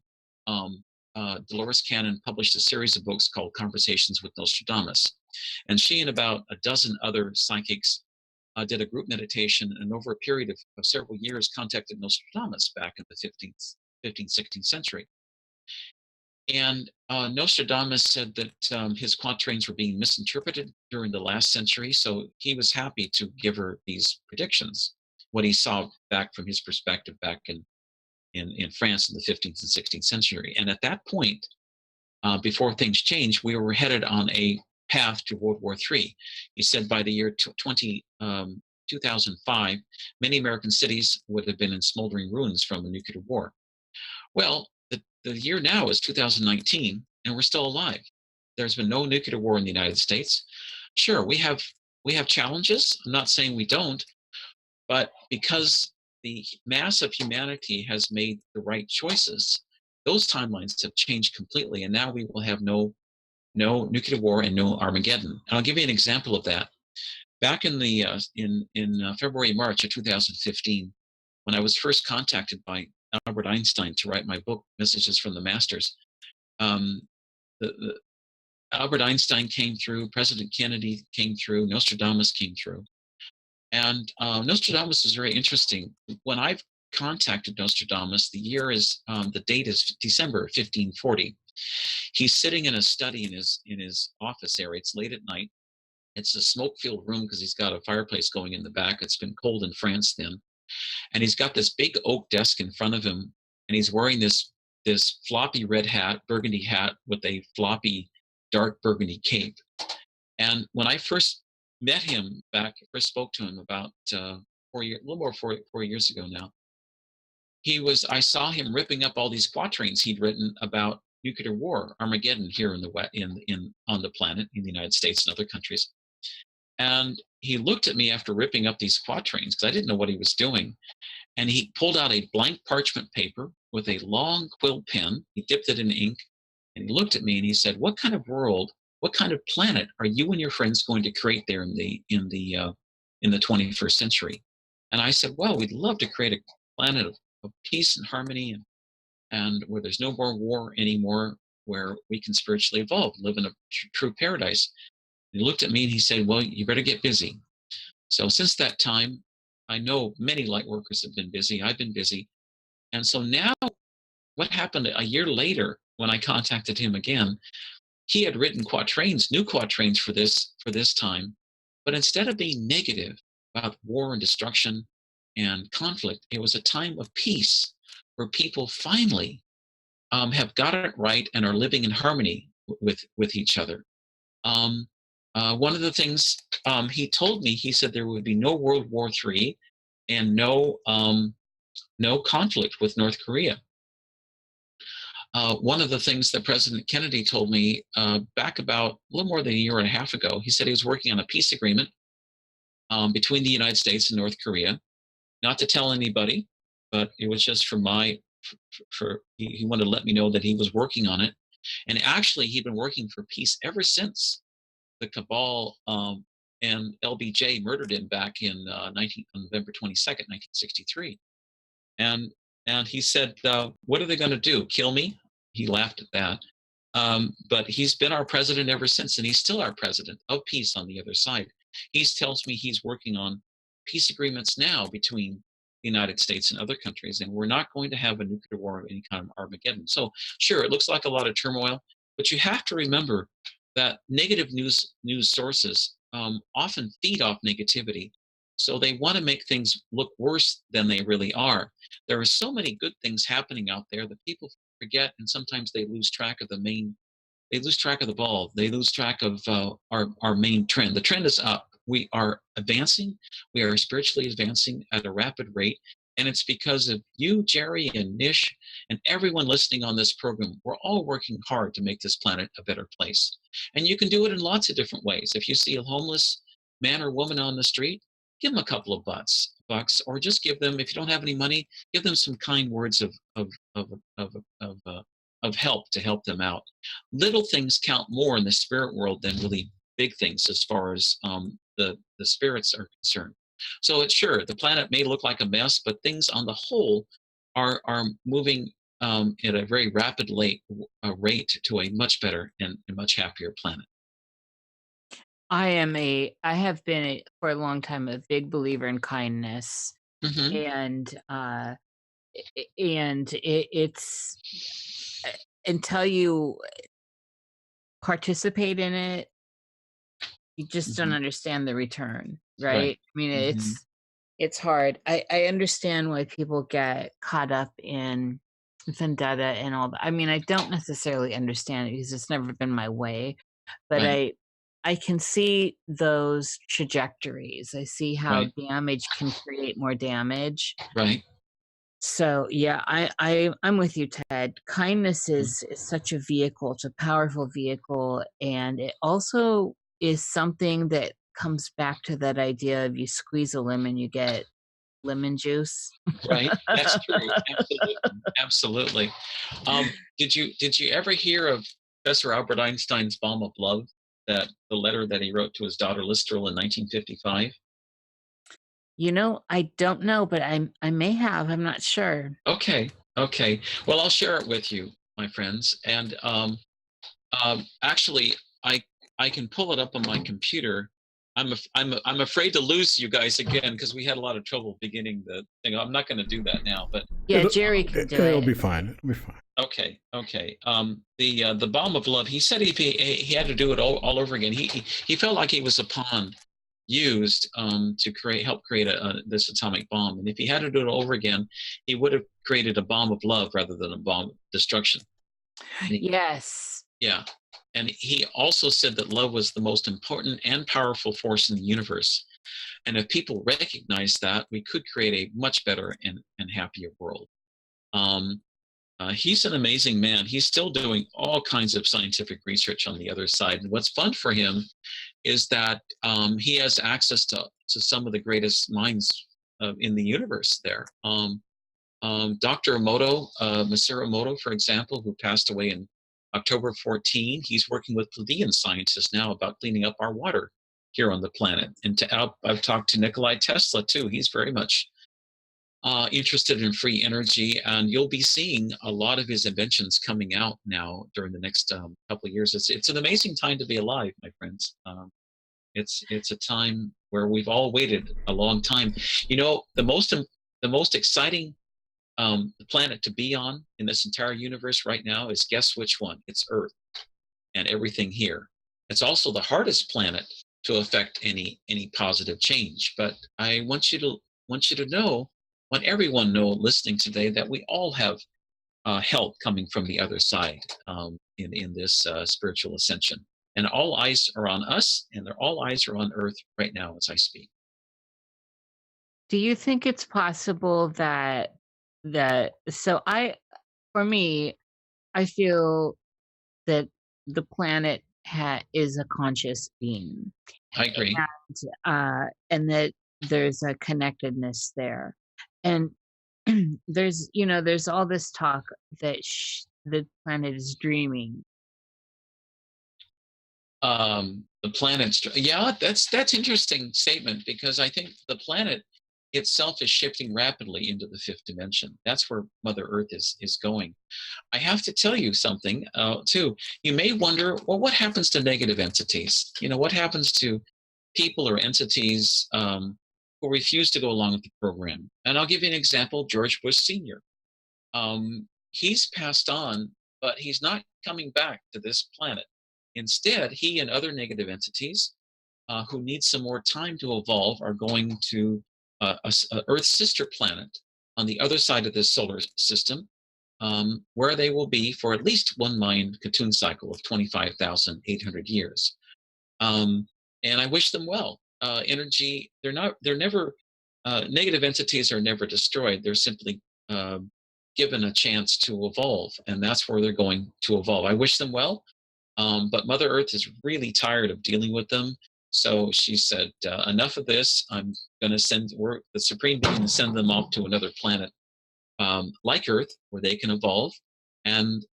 Dolores Cannon published a series of books called Conversations with Nostradamus. And she and about a dozen other psychics did a group meditation, and over a period of several years contacted Nostradamus back in the 15th, 16th century. And Nostradamus said that his quatrains were being misinterpreted during the last century, so he was happy to give her these predictions, what he saw back from his perspective back in France in the 15th and 16th century. And at that point, before things changed, we were headed on a path to World War III. He said by the year 2005, many American cities would have been in smoldering ruins from a nuclear war. Well, the year now is 2019, and we're still alive. There's been no nuclear war in the United States. Sure, we have challenges. I'm not saying we don't, but because the mass of humanity has made the right choices, those timelines have changed completely, and now we will have no nuclear war and no Armageddon. And I'll give you an example of that. Back in the February, March of 2015, when I was first contacted by Albert Einstein to write my book, Messages from the Masters, Albert Einstein came through, President Kennedy came through, Nostradamus came through. And Nostradamus is very interesting. When I've contacted Nostradamus, the date is December 1540. He's sitting in a study in his office area. It's late at night. It's a smoke-filled room because he's got a fireplace going in the back. It's been cold in France then. And he's got this big oak desk in front of him, and he's wearing this floppy red hat, burgundy hat with a floppy dark burgundy cape. And when I first met him first spoke to him about 4 years ago now, I saw him ripping up all these quatrains he'd written about nuclear war, Armageddon here on the planet, in the United States and other countries. And he looked at me after ripping up these quatrains, because I didn't know what he was doing. And he pulled out a blank parchment paper with a long quill pen. He dipped it in ink, and he looked at me and he said, "What kind of world, what kind of planet are you and your friends going to create there in the 21st century?" And I said, "Well, we'd love to create a planet of peace and harmony, and where there's no more war anymore, where we can spiritually evolve, live in a true paradise." He looked at me and he said, "Well, you better get busy." So since that time, I know many light workers have been busy. I've been busy. And so now what happened a year later when I contacted him again, he had written new quatrains for this time. But instead of being negative about war and destruction and conflict, it was a time of peace where people finally have got it right and are living in harmony with each other. One of the things he told me, he said there would be no World War III and no conflict with North Korea. One of the things that President Kennedy told me back about a little more than a year and a half ago, he said he was working on a peace agreement between the United States and North Korea, not to tell anybody, but it was just he wanted to let me know that he was working on it. And actually, he'd been working for peace ever since the cabal and LBJ murdered him back in November 22nd, 1963. And he said, "What are they going to do? Kill me?" He laughed at that. But he's been our president ever since, and he's still our president of peace on the other side. He tells me he's working on peace agreements now between the United States and other countries, and we're not going to have a nuclear war of any kind of Armageddon. So sure, it looks like a lot of turmoil, but you have to remember that negative news sources often feed off negativity. So they want to make things look worse than they really are. There are so many good things happening out there that people forget, and sometimes they lose track of they lose track of the ball. They lose track of our main trend. The trend is up. We are advancing. We are spiritually advancing at a rapid rate. And it's because of you, Jerry, and Nish, and everyone listening on this program. We're all working hard to make this planet a better place. And you can do it in lots of different ways. If you see a homeless man or woman on the street, give them a couple of bucks, or just give them, if you don't have any money, give them some kind words of of help to help them out. Little things count more in the spirit world than really big things as far as the spirits are concerned. So it's sure the planet may look like a mess, but things on the whole are moving at a very rapid rate to a much better and a much happier planet. I have been for a long time a big believer in kindness, Hmm. and it's until you participate in it, you just don't Hmm. understand the return, Right. right? I mean, Hmm. it's hard. I understand why people get caught up in vendetta and all that. I mean, I don't necessarily understand it because it's never been my way, but Right. I can see those trajectories. I see how Right. damage can create more damage. Right. So yeah, I'm with you, Ted. Kindness is such a vehicle. It's a powerful vehicle, and it also is something that comes back to that idea of you squeeze a lemon, you get lemon juice. Right. That's true. Absolutely. Absolutely. Did you ever hear of Professor Albert Einstein's bomb of love? That the letter that he wrote to his daughter Listrel in 1955. I don't know, but I may have. I'm not sure. Okay. Okay. Well, I'll share it with you, my friends. And actually, I I can pull it up on my computer. I'm afraid to lose you guys again because we had a lot of trouble beginning the thing. I'm not going to do that now, but Yeah, Jerry can do It'll it. be fine. It'll be fine. okay, okay. The bomb of love. He said he had to do it all over again. He felt like he was a pawn used to help create this atomic bomb, and if he had to do it over again, he would have created a bomb of love rather than a bomb of destruction. Yes. Yeah. And he also said that love was the most important and powerful force in the universe. And if people recognize that, we could create a much better and happier world. Um, he's an amazing man. He's still doing all kinds of scientific research on the other side. And what's fun for him is that he has access to some of the greatest minds in the universe there. Dr. Masaru Emoto, for example, who passed away in October 14, he's working with Pleiadian scientists now about cleaning up our water here on the planet. And I've talked to Nikolai Tesla, too. He's very much interested in free energy, and you'll be seeing a lot of his inventions coming out now during the next couple of years. It's an amazing time to be alive, my friends. It's a time where we've all waited a long time. The most exciting the planet to be on in this entire universe right now is, guess which one? It's Earth and everything here. It's also the hardest planet to affect any positive change. But I want you to know, want everyone know listening today, that we all have help coming from the other side in this spiritual ascension. And all eyes are on us, and all eyes are on Earth right now as I speak. Do you think it's possible that for me, I feel that the planet is a conscious being, I agree. and that there's a connectedness there, and there's all this talk that the planet is dreaming. The planet's, yeah, that's interesting statement, because I think the planet itself is shifting rapidly into the fifth dimension. That's where Mother Earth is going. I have to tell you something too. You may wonder, well, what happens to negative entities? What happens to people or entities who refuse to go along with the program? And I'll give you an example: George Bush Sr. He's passed on, but he's not coming back to this planet. Instead, he and other negative entities who need some more time to evolve are going to a Earth's sister planet on the other side of this solar system, where they will be for at least one Mayan Katun cycle of 25,800 years. And I wish them well. Energy, they're never, negative entities are never destroyed. They're simply given a chance to evolve, and that's where they're going to evolve. I wish them well. But Mother Earth is really tired of dealing with them. So she said, enough of this. I'm going to the Supreme Being to send them off to another planet like Earth, where they can evolve and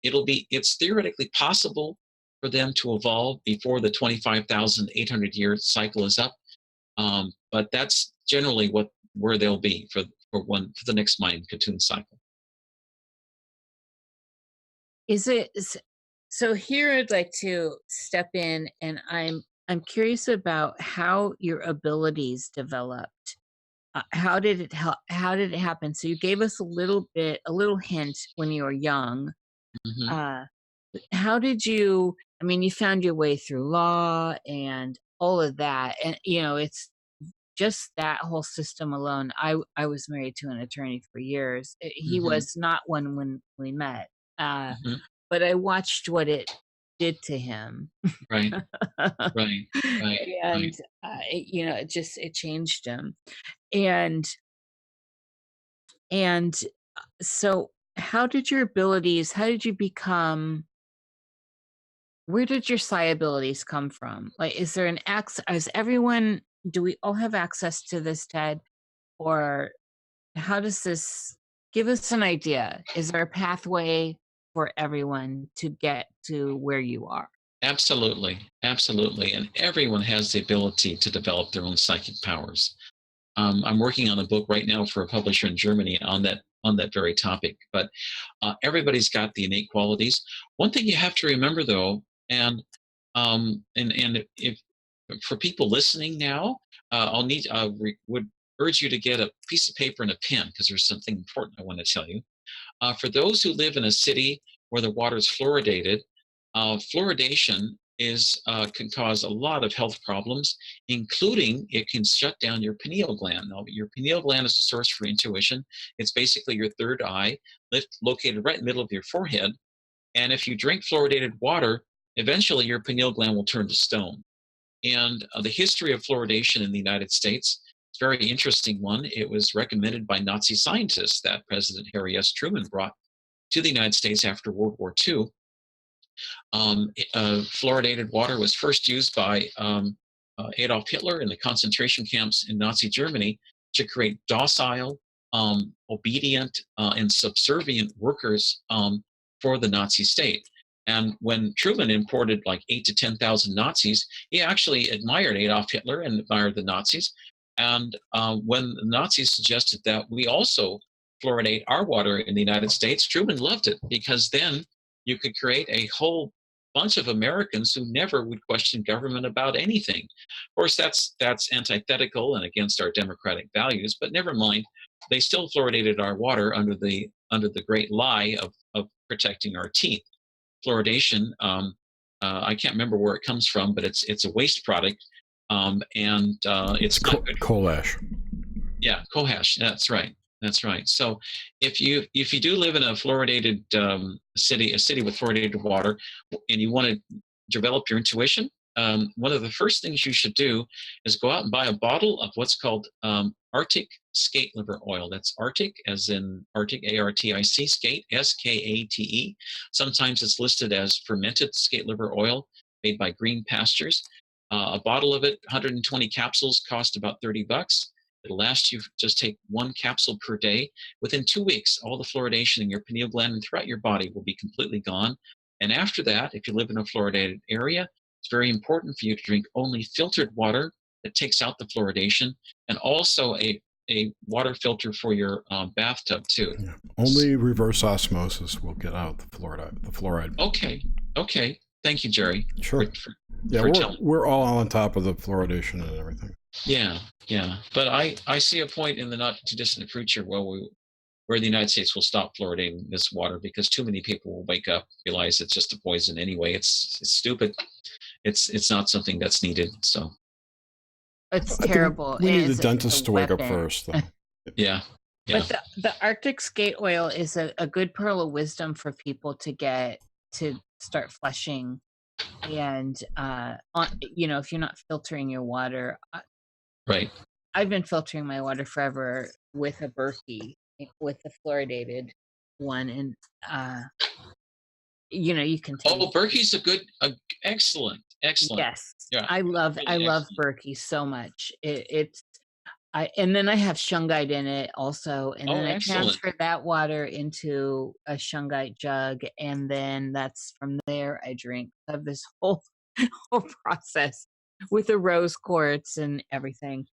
it's theoretically possible for them to evolve before the 25,800 year cycle is up. But that's generally where they'll be for the next Mayan Katun cycle. So here I'd like to step in, and I'm curious about how your abilities developed. How did it happen? So you gave us a little hint when you were young. Mm-hmm. How did you? I mean, you found your way through law and all of that, and it's just that whole system alone. I was married to an attorney for years. He Mm-hmm. was not one when we met, Mm-hmm. but I watched what it did to him. Right. Right. And it changed him. And so how did you become, where did your psi abilities come from? Like, is there do we all have access to this, Ted? Or how does this, give us an idea? Is there a pathway for everyone to get to where you are? Absolutely. And everyone has the ability to develop their own psychic powers. I'm working on a book right now for a publisher in Germany on that very topic. But everybody's got the innate qualities. One thing you have to remember, though, and if for people listening now, would urge you to get a piece of paper and a pen, because there's something important I want to tell you. For those who live in a city where the water is fluoridated, fluoridation can cause a lot of health problems, including it can shut down your pineal gland. Now, your pineal gland is a source for intuition. It's basically your third eye, located right in the middle of your forehead. And if you drink fluoridated water, eventually your pineal gland will turn to stone. And the history of fluoridation in the United States, it's a very interesting one. It was recommended by Nazi scientists that President Harry S. Truman brought to the United States after World War II. Fluoridated water was first used by Adolf Hitler in the concentration camps in Nazi Germany to create docile, obedient, and subservient workers for the Nazi state. And when Truman imported like 8,000 to 10,000 Nazis, he actually admired Adolf Hitler and admired the Nazis. And when the Nazis suggested that we also fluoridate our water in the United States, Truman loved it, because then you could create a whole bunch of Americans who never would question government about anything. Of course, that's antithetical and against our democratic values, but never mind. They still fluoridated our water under the great lie of protecting our teeth. Fluoridation, I can't remember where it comes from, but it's a waste product, and it's not good. Coal ash. Yeah, coal ash. That's right. So if you do live in a fluoridated city, a city with fluoridated water, and you want to develop your intuition, one of the first things you should do is go out and buy a bottle of what's called Arctic skate liver oil. That's Arctic, as in Arctic, A-R-T-I-C, skate, S-K-A-T-E. Sometimes it's listed as fermented skate liver oil made by Green Pastures. A bottle of it, 120 capsules, cost about $30. It'll last you, just take one capsule per day. Within 2 weeks, all the fluoridation in your pineal gland and throughout your body will be completely gone. And after that, if you live in a fluoridated area, it's very important for you to drink only filtered water that takes out the fluoridation, and also a water filter for your bathtub too. Yeah. Only reverse osmosis will get out the fluoride. Okay. Thank you, Jerry. Sure. We're all on top of the fluoridation and everything. Yeah. But I see a point in the not too distant future where the United States will stop fluoridating this water, because too many people will wake up, realize it's just a poison anyway. It's stupid. It's not something that's needed. So it's terrible. We need the dentist to wake up first, though. Yeah. But the Arctic skate oil is a good pearl of wisdom for people to get to start flushing. And if you're not filtering your water, right. I've been filtering my water forever with a Berkey, with the fluoridated one, and you can taste. Oh, Berkey's excellent. Yes, Yeah. I love Berkey so much. It's and then I have shungite in it also, and then I excellent. transfer that water into a shungite jug, and then that's from there I drink. I have this whole whole process with the rose quartz and everything.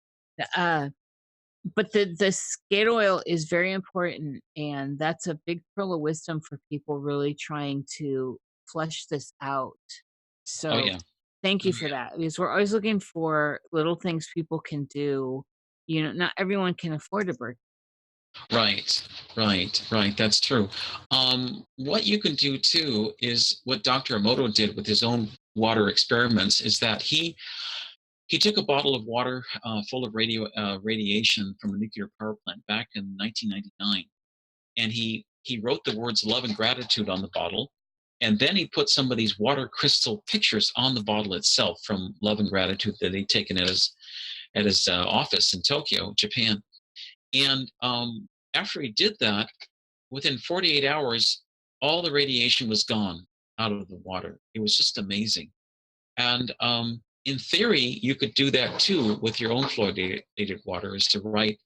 But the skate oil is very important, and that's a big pearl of wisdom for people really trying to flesh this out. Oh So yeah. thank Oh, you for that, because we're always looking for little things people can do. Not everyone can afford a bird. right, right. That's true. What you can do too is what Dr. Emoto did with his own water experiments is that he took a bottle of water full of radiation from a nuclear power plant back in 1999, and he wrote the words love and gratitude on the bottle, and then he put some of these water crystal pictures on the bottle itself from love and gratitude that he'd taken at his office in Tokyo, Japan. And after he did that, within 48 hours, all the radiation was gone out of the water. It was just amazing. And in theory, you could do that too with your own fluoridated water, is to write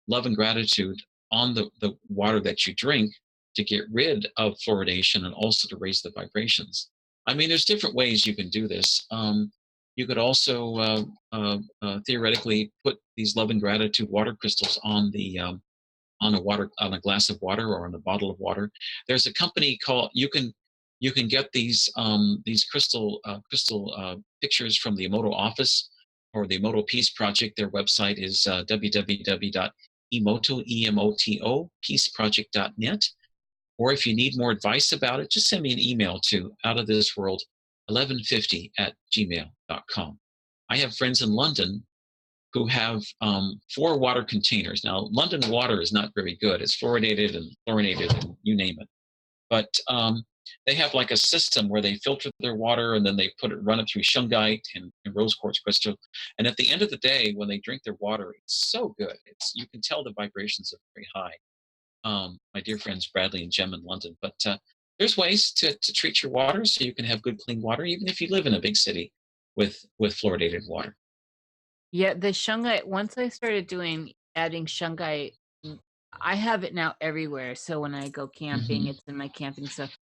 love and gratitude on the water that you drink to get rid of fluoridation and also to raise the vibrations. I mean, there's different ways you can do this. You could also theoretically put these love and gratitude water crystals on the on a glass of water or on a bottle of water. There's a company called you can get these crystal pictures from the Emoto office or the Emoto Peace Project. Their website is www.emoto peaceproject.net. Or if you need more advice about it, just send me an email to outofthisworld1150@gmail.com. I have friends in London who have 4 water containers. Now, London water is not very good. It's fluoridated and chlorinated and you name it. But they have like a system where they filter their water and then they run it through shungite and rose quartz crystal. And at the end of the day, when they drink their water, it's so good. You can tell the vibrations are very high. My dear friends Bradley and Jem in London. But there's ways to treat your water so you can have good, clean water, even if you live in a big city with fluoridated water. Yeah, the shungite, once I started adding shungite, I have it now everywhere. So when I go camping, it's in my camping stuff.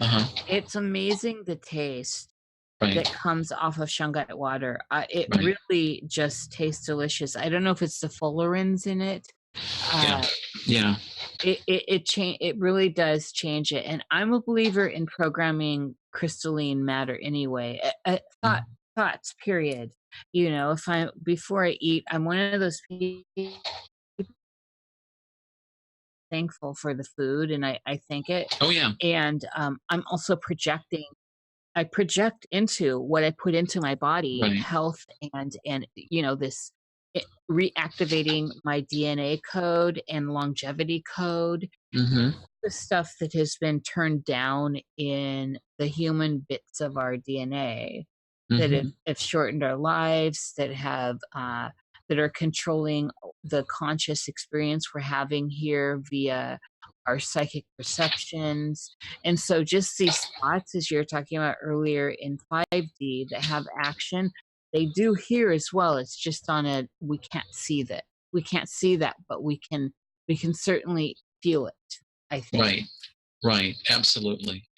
It's amazing the taste that comes off of shungite water. It really just tastes delicious. I don't know if it's the fullerenes in it. Yeah. It really does change it. And I'm a believer in programming crystalline matter anyway. Thoughts, period. Before I eat, I'm one of those people thankful for the food, and I thank it. Oh yeah. And I'm also I project into what I put into my body, health and this reactivating my DNA code and longevity code. The stuff that has been turned down in the human bits of our DNA that have shortened our lives, that are controlling the conscious experience we're having here via our psychic perceptions. And so just these spots, as you were talking about earlier in 5D, that have action, they do here as well. It's just we can't see that. We can't see that, but we can certainly feel it, I think. Right. Absolutely.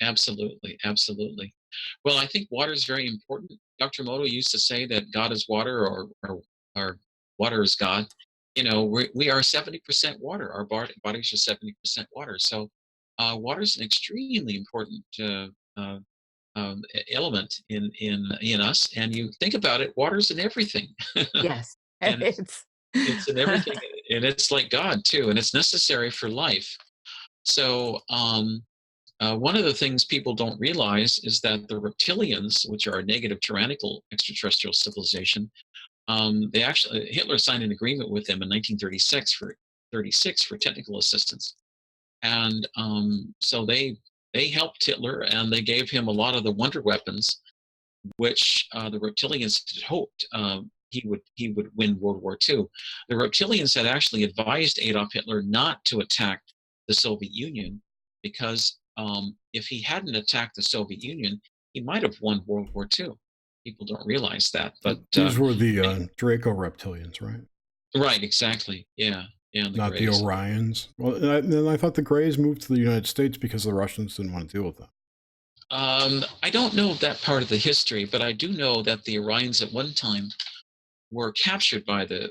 Well, I think water is very important. Dr. Emoto used to say that God is water, or water is God. We are 70% water. Our bodies are 70% water. So water is an extremely important element in us. And you think about it, water's in everything. Yes. And it's in everything. And it's like God too. And it's necessary for life. So one of the things people don't realize is that the reptilians, which are a negative tyrannical extraterrestrial civilization, Hitler signed an agreement with them in 1936 for technical assistance, and so they helped Hitler, and they gave him a lot of the wonder weapons, which the reptilians had hoped he would win World War II. The reptilians had actually advised Adolf Hitler not to attack the Soviet Union, because if he hadn't attacked the Soviet Union, he might have won World War II. People don't realize that, but these were the Draco reptilians, right? Right, exactly. Yeah, yeah, the Not the Greys. Orions. Well, and I thought the Greys moved to the United States because the Russians didn't want to deal with them. I don't know that part of the history, but I do know that the Orions at one time were captured by the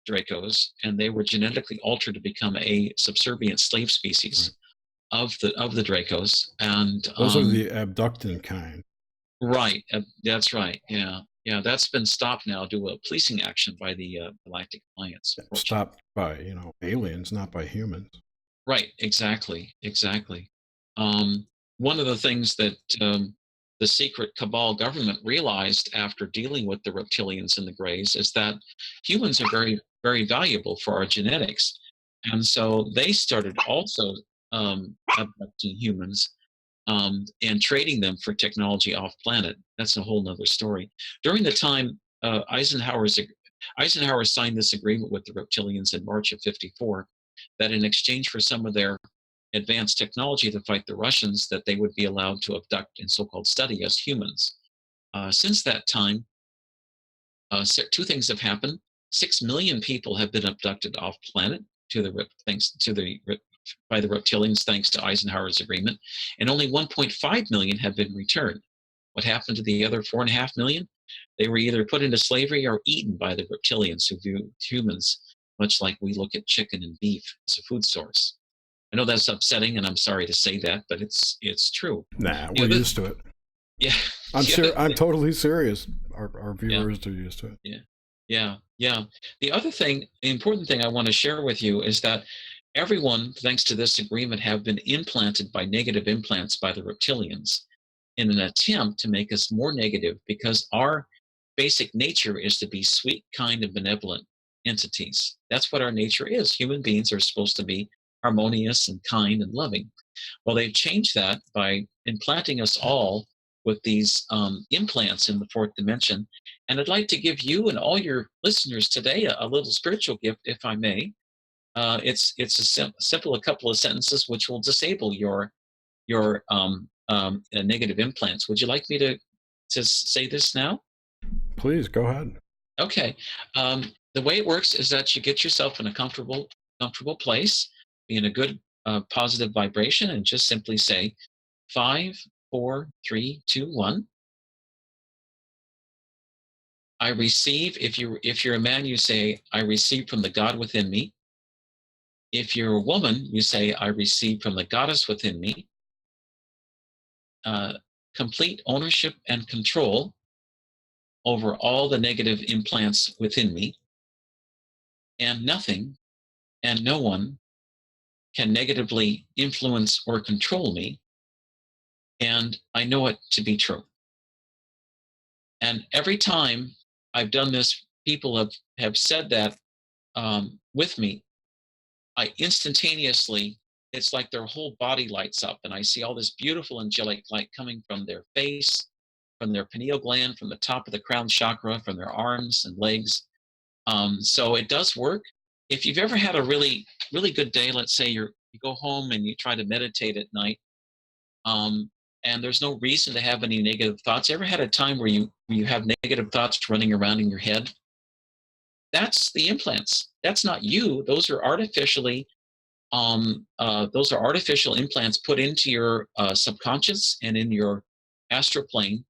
Dracos, and they were genetically altered to become a subservient slave species of the Dracos. And those are the abducting kind. Right, that's right. Yeah, yeah, that's been stopped now due to a policing action by the Galactic Alliance. Stopped by aliens, not by humans. Right, exactly. One of the things that the secret cabal government realized after dealing with the reptilians and the Greys is that humans are very, very valuable for our genetics. And so they started also abducting humans and trading them for technology off planet. That's a whole nother story. During the time Eisenhower signed this agreement with the reptilians in March of '54, that in exchange for some of their advanced technology to fight the Russians, that they would be allowed to abduct and so-called study us humans. Since that time, two things have happened. 6 million people have been abducted off planet by the reptilians, thanks to Eisenhower's agreement, and only 1.5 million have been returned. What happened to the other 4.5 million? They were either put into slavery or eaten by the reptilians, who view humans much like we look at chicken and beef as a food source. I know that's upsetting, and I'm sorry to say that, but it's true. Nah, we're used to it. Yeah, I'm totally serious. Our viewers are used to it. Yeah. The important thing I want to share with you is that everyone, thanks to this agreement, have been implanted by negative implants by the reptilians in an attempt to make us more negative, because our basic nature is to be sweet, kind, and benevolent entities. That's what our nature is. Human beings are supposed to be harmonious and kind and loving. Well, they've changed that by implanting us all with these implants in the fourth dimension. And I'd like to give you and all your listeners today a little spiritual gift, if I may. It's a simple couple of sentences which will disable your negative implants. Would you like me to say this now? Please go ahead. Okay. The way it works is that you get yourself in a comfortable place, be in a good positive vibration, and just simply say 5, 4, 3, 2, 1. I receive. If you're a man, you say, I receive from the God within me. If you're a woman, you say, I receive from the goddess within me. Complete ownership and control over all the negative implants within me, and nothing and no one can negatively influence or control me, and I know it to be true. And every time I've done this, people have said that with me. I instantaneously, it's like their whole body lights up, and I see all this beautiful angelic light coming from their face, from their pineal gland, from the top of the crown chakra, from their arms and legs. So it does work. If you've ever had a really, really good day, let's say you go home and you try to meditate at night, and there's no reason to have any negative thoughts. Ever had a time where you have negative thoughts running around in your head? That's the implants. That's not you. Those are artificial implants put into your subconscious and in your astral plane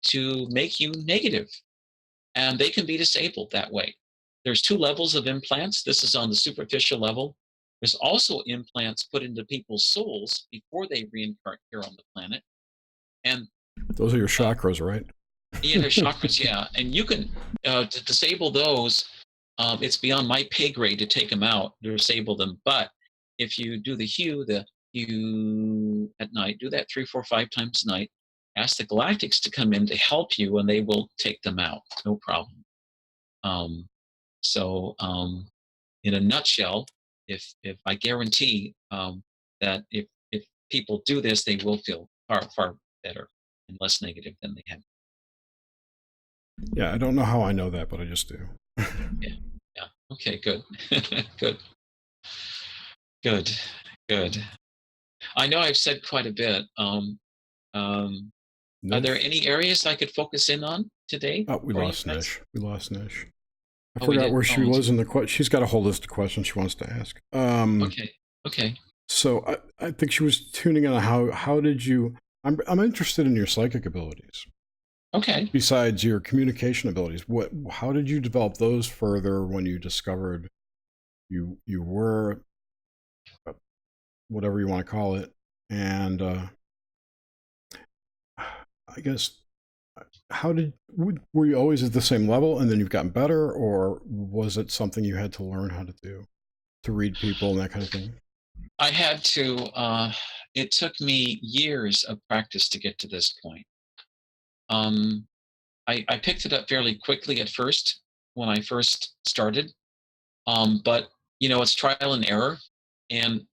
to make you negative, and they can be disabled that way. There's 2 levels of implants. This is on the superficial level. There's also implants put into people's souls before they reincarnate here on the planet, and those are your chakras, right? Yeah, they're chakras. Yeah, and you can to disable those. It's beyond my pay grade to take them out, to disable them. But if you do the hue at night, do that 3, 4, 5 times a night. Ask the Galactics to come in to help you, and they will take them out. No problem. In a nutshell, if I guarantee that if people do this, they will feel far better and less negative than they have. Yeah, I don't know how I know that, but I just do. Yeah. Okay, good. Good. I know I've said quite a bit. Are there any areas I could focus in on today? Oh, we lost Nish. I forgot where she was in the question. She's got a whole list of questions she wants to ask. Okay. So I think she was tuning in on how did you? I'm interested in your psychic abilities. Okay. Besides your communication abilities, how did you develop those further when you discovered you were whatever you want to call it, and I guess were you always at the same level and then you've gotten better, or was it something you had to learn how to do, to read people and that kind of thing? I had to. It took me years of practice to get to this point. I picked it up fairly quickly at first when I first started, but it's trial and error, and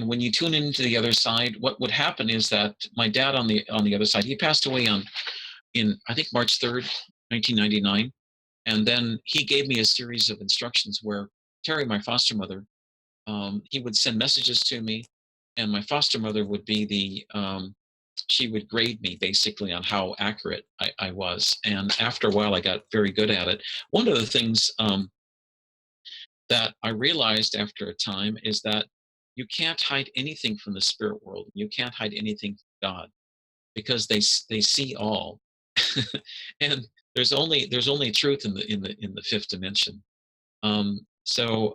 when you tune into the other side, what would happen is that my dad on the other side, he passed away in I think March 3rd, 1999, and then he gave me a series of instructions where Teri, my foster mother, he would send messages to me, and my foster mother would be she would grade me basically on how accurate I was. And after a while, I got very good at it. One of the things that I realized after a time is that you can't hide anything from the spirit world. You can't hide anything from God, because they see all, and there's only truth in the fifth dimension. So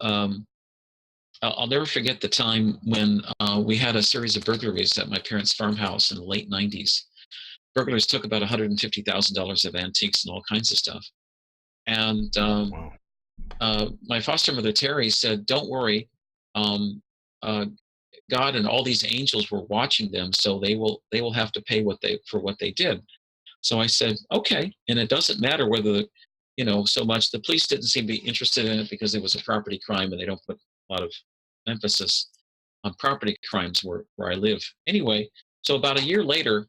I'll never forget the time when we had a series of burglaries at my parents' farmhouse in the late 90s. Burglars took about $150,000 of antiques and all kinds of stuff. And my foster mother, Teri, said, "Don't worry. God and all these angels were watching them, so they will have to pay for what they did." So I said, "Okay." And it doesn't matter whether, so much. The police didn't seem to be interested in it because it was a property crime, and they don't put a lot of emphasis on property crimes where I live. Anyway, so about a year later,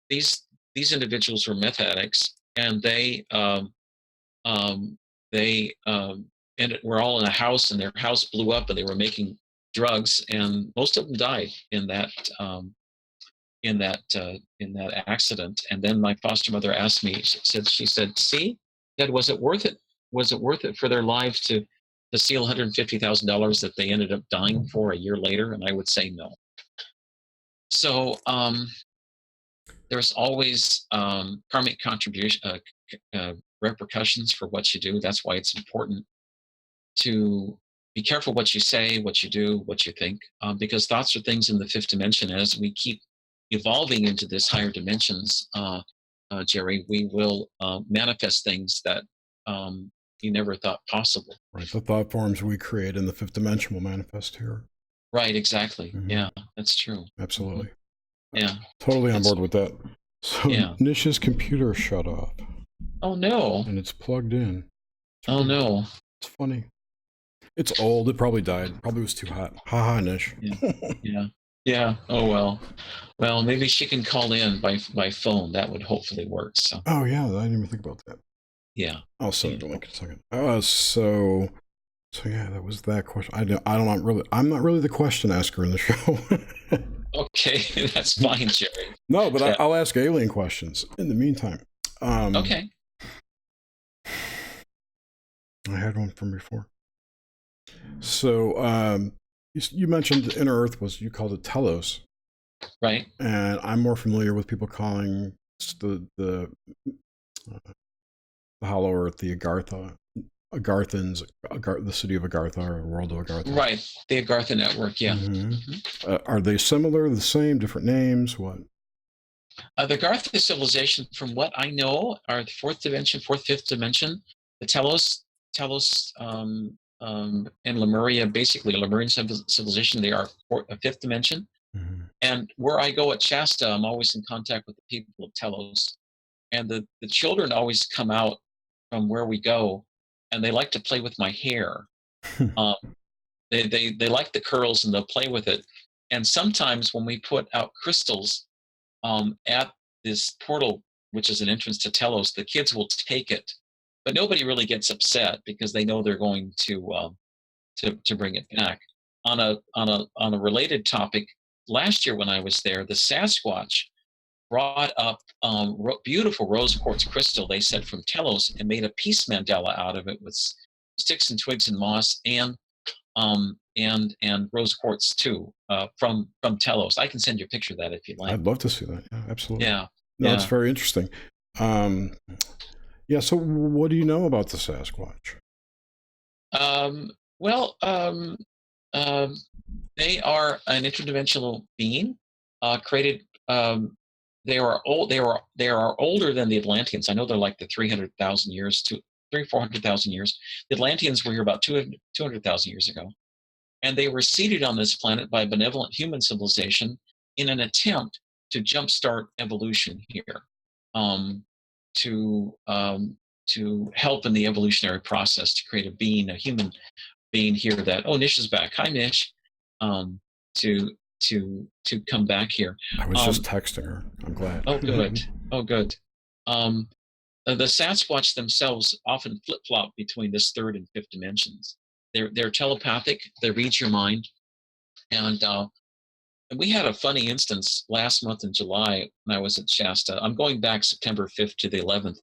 these individuals were meth addicts, and they were all in a house, and their house blew up, and they were making drugs, and most of them died in that accident. And then my foster mother asked me, she said, "See, Dad, was it worth it? Was it worth it for their lives to steal $150,000 that they ended up dying for a year later?" And I would say no. So there's always karmic contribution, repercussions for what you do. That's why it's important to be careful what you say, what you do, what you think, because thoughts are things in the fifth dimension. As we keep evolving into this higher dimensions, Jerry, we will manifest things that you never thought possible. Right. The thought forms we create in the fifth dimension will manifest here. Right. Exactly. Mm-hmm. Yeah, that's true. Absolutely. Yeah. Totally on board with that. So yeah. Nish's computer shut off. Oh no. And it's plugged in. Oh no. It's funny. It's old. It probably died. Probably was too hot. Ha ha, Nish. Yeah. Yeah. Oh well. Well, maybe she can call in by phone. That would hopefully work. So. Oh yeah, I didn't even think about that. Yeah. I'll send the link in a second. So yeah, that was that question. I'm not really the question asker in the show. Okay, that's fine, Jerry. No, but yeah. I'll ask alien questions in the meantime. Okay. I had one from before. So you mentioned Inner Earth you called it Telos, right? And I'm more familiar with people calling the Hollow Earth the Agarthans, the city of Agartha or world of Agartha. Right, the Agartha network. Yeah. Mm-hmm. Mm-hmm. Are they similar? The same? Different names? What? The Agartha civilization, from what I know, are the fourth dimension, fifth dimension. The Telos, and Lemuria, basically Lemurian civilization, they are a fifth dimension. Mm-hmm. And where I go at Shasta, I'm always in contact with the people of Telos. And the children always come out from where we go, and they like to play with my hair. They like the curls, and they'll play with it. And sometimes when we put out crystals at this portal, which is an entrance to Telos, the kids will take it. But nobody really gets upset because they know they're going to bring it back. On a related topic, last year when I was there, the Sasquatch brought up beautiful rose quartz crystal, they said, from Telos, and made a peace mandala out of it with sticks and twigs and moss and rose quartz too, from Telos. I can send you a picture of that if you'd like. I'd love to see that. Yeah, absolutely. Yeah. No, it's very interesting. Yeah. So, what do you know about the Sasquatch? They are an interdimensional being created. They are old. They are older than the Atlanteans. I know they're like the 300,000 years to 400,000 years. The Atlanteans were here about 200,000 years ago, and they were seeded on this planet by a benevolent human civilization in an attempt to jumpstart evolution here, to help in the evolutionary process to create a human being here that, oh, Nish is back. Hi, Nish. To come back here. I was just texting her. I'm glad. Oh, good. Oh, good. The Sasquatch themselves often flip-flop between this third and fifth dimensions. They're telepathic. They read your mind. And we had a funny instance last month in July when I was at Shasta. I'm going back September 5th to the 11th.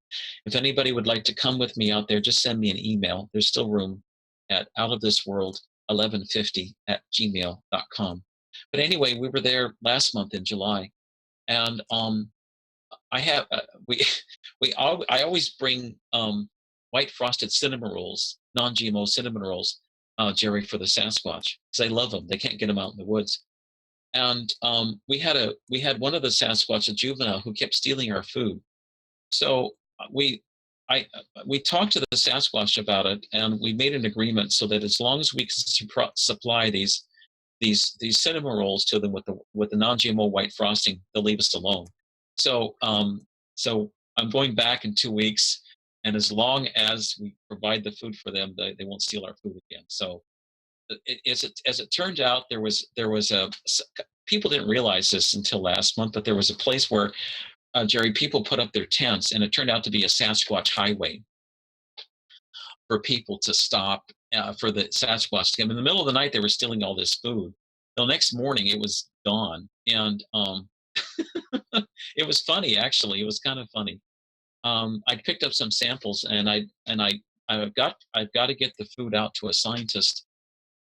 If anybody would like to come with me out there, just send me an email. There's still room at outofthisworld1150@gmail.com. But anyway, we were there last month in July, and I always bring white frosted cinnamon rolls, non-GMO cinnamon rolls, Jerry, for the Sasquatch, because I love them. They can't get them out in the woods. And we had one of the Sasquatch, a juvenile, who kept stealing our food. So we talked to the Sasquatch about it, and we made an agreement so that as long as we can supply these cinnamon rolls to them with the non-GMO white frosting, they'll leave us alone. So I'm going back in 2 weeks, and as long as we provide the food for them, they won't steal our food again. So as it turned out, there was people didn't realize this until last month, but there was a place where, Jerry, people put up their tents, and it turned out to be a Sasquatch highway for people to stop, for the Sasquatch to come. In the middle of the night, they were stealing all this food. The next morning, it was gone, and it was funny, actually. It was kind of funny. I picked up some samples, and I've got to get the food out to a scientist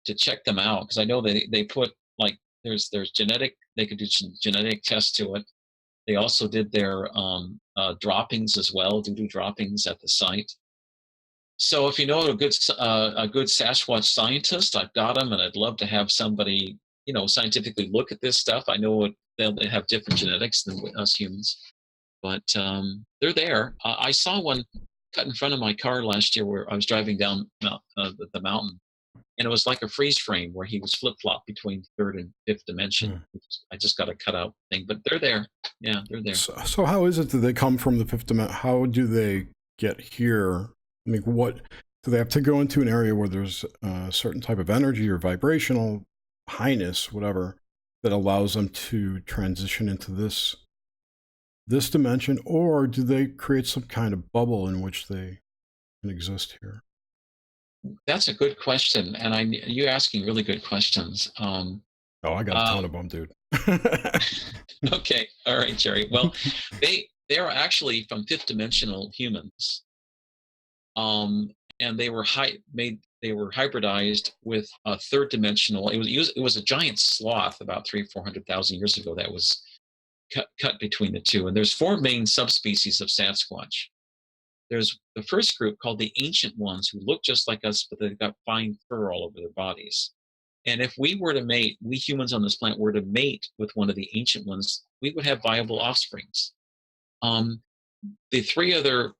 to check them out, because I know they put, like, there's genetic, they could do some genetic tests to it. They also did their droppings as well, doo-doo droppings at the site. So if you know a good Sasquatch scientist, I've got them, and I'd love to have somebody, scientifically look at this stuff. I know they have different genetics than us humans, but they're there. I saw one cut in front of my car last year where I was driving down the mountain, and it was like a freeze frame where he was flip-flop between third and fifth dimension. I just got a cutout thing, but they're there. Yeah, they're there. So how is it that they come from the fifth dimension? How do they get here? I mean, what do they have to go into an area where there's a certain type of energy or vibrational highness, whatever, that allows them to transition into this dimension, or do they create some kind of bubble in which they can exist here? That's a good question, and you're asking really good questions. I got a ton of them, dude. Okay, all right, Jerry. Well, they are actually from fifth dimensional humans, and they were hybridized with a third dimensional. It was a giant sloth about 300,000-400,000 years ago that was cut between the two. And there's 4 main subspecies of Sasquatch. There's the first group called the ancient ones, who look just like us, but they've got fine fur all over their bodies. And if we humans on this planet were to mate with one of the ancient ones, we would have viable offsprings. The three other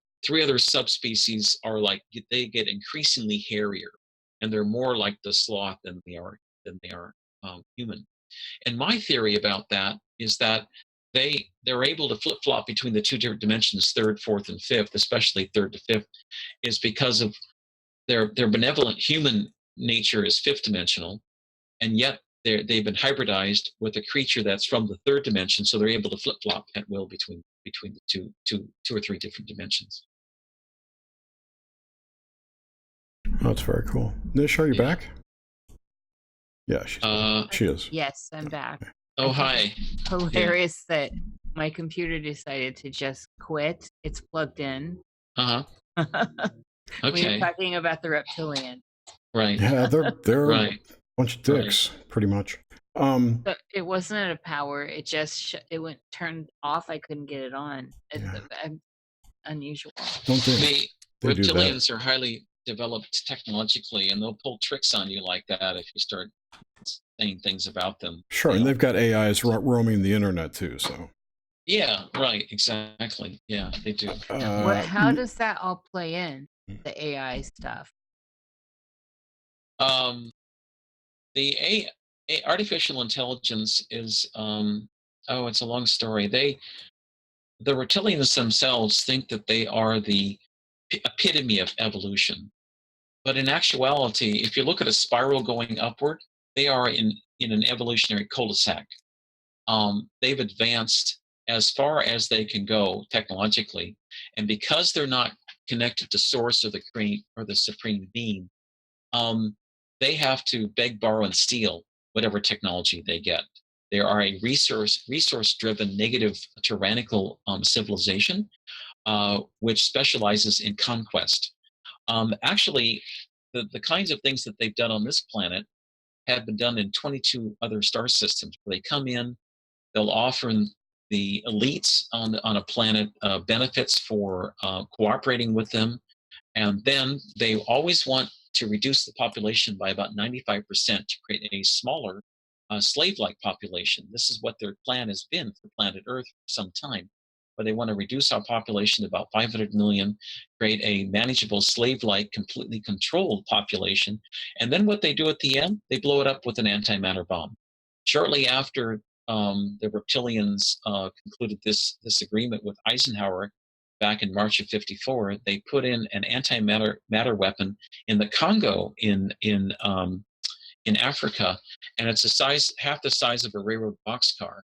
subspecies are like, they get increasingly hairier, and they're more like the sloth than they are human. And my theory about that is that they're able to flip-flop between the two different dimensions, third, fourth, and fifth, especially third to fifth, is because of their benevolent human nature is fifth dimensional, and yet they've been hybridized with a creature that's from the third dimension, so they're able to flip-flop at will between the two or three different dimensions. Oh, that's very cool. Nish, are you back? Yeah, she is. Yes, I'm back. Oh, hi. Hilarious that my computer decided to just quit. It's plugged in. Uh-huh. When you're Okay. talking about the reptilian. Right. Yeah, they're Right. a bunch of dicks, pretty much. So it wasn't a power. It just it went turned off. I couldn't get it on. Yeah. Unusual. Don't they do that? Reptilians are highly developed technologically, and they'll pull tricks on you like that if you start saying things about them. Sure, and they've got AIs roaming the internet too. So. Yeah. Right. Exactly. Yeah, they do. How does that all play in, the AI stuff? The artificial intelligence is it's a long story. The reptilians themselves think that they are the epitome of evolution, but in actuality, if you look at a spiral going upward, they are in an evolutionary cul-de-sac. They've advanced as far as they can go technologically, and because they're not connected to source or the supreme being, they have to beg, borrow, and steal whatever technology they get. They are a resource-driven, negative, tyrannical civilization, which specializes in conquest. Actually, the kinds of things that they've done on this planet have been done in 22 other star systems. They come in, they'll offer the elites on a planet benefits for cooperating with them, and then they always want to reduce the population by about 95% to create a smaller slave-like population. This is what their plan has been for planet Earth for some time, but they want to reduce our population to about 500 million, create a manageable slave-like, completely controlled population, and then what they do at the end, they blow it up with an antimatter bomb. Shortly after the reptilians concluded this agreement with Eisenhower back in March of '54, they put in an antimatter weapon in the Congo in Africa, and it's half the size of a railroad boxcar.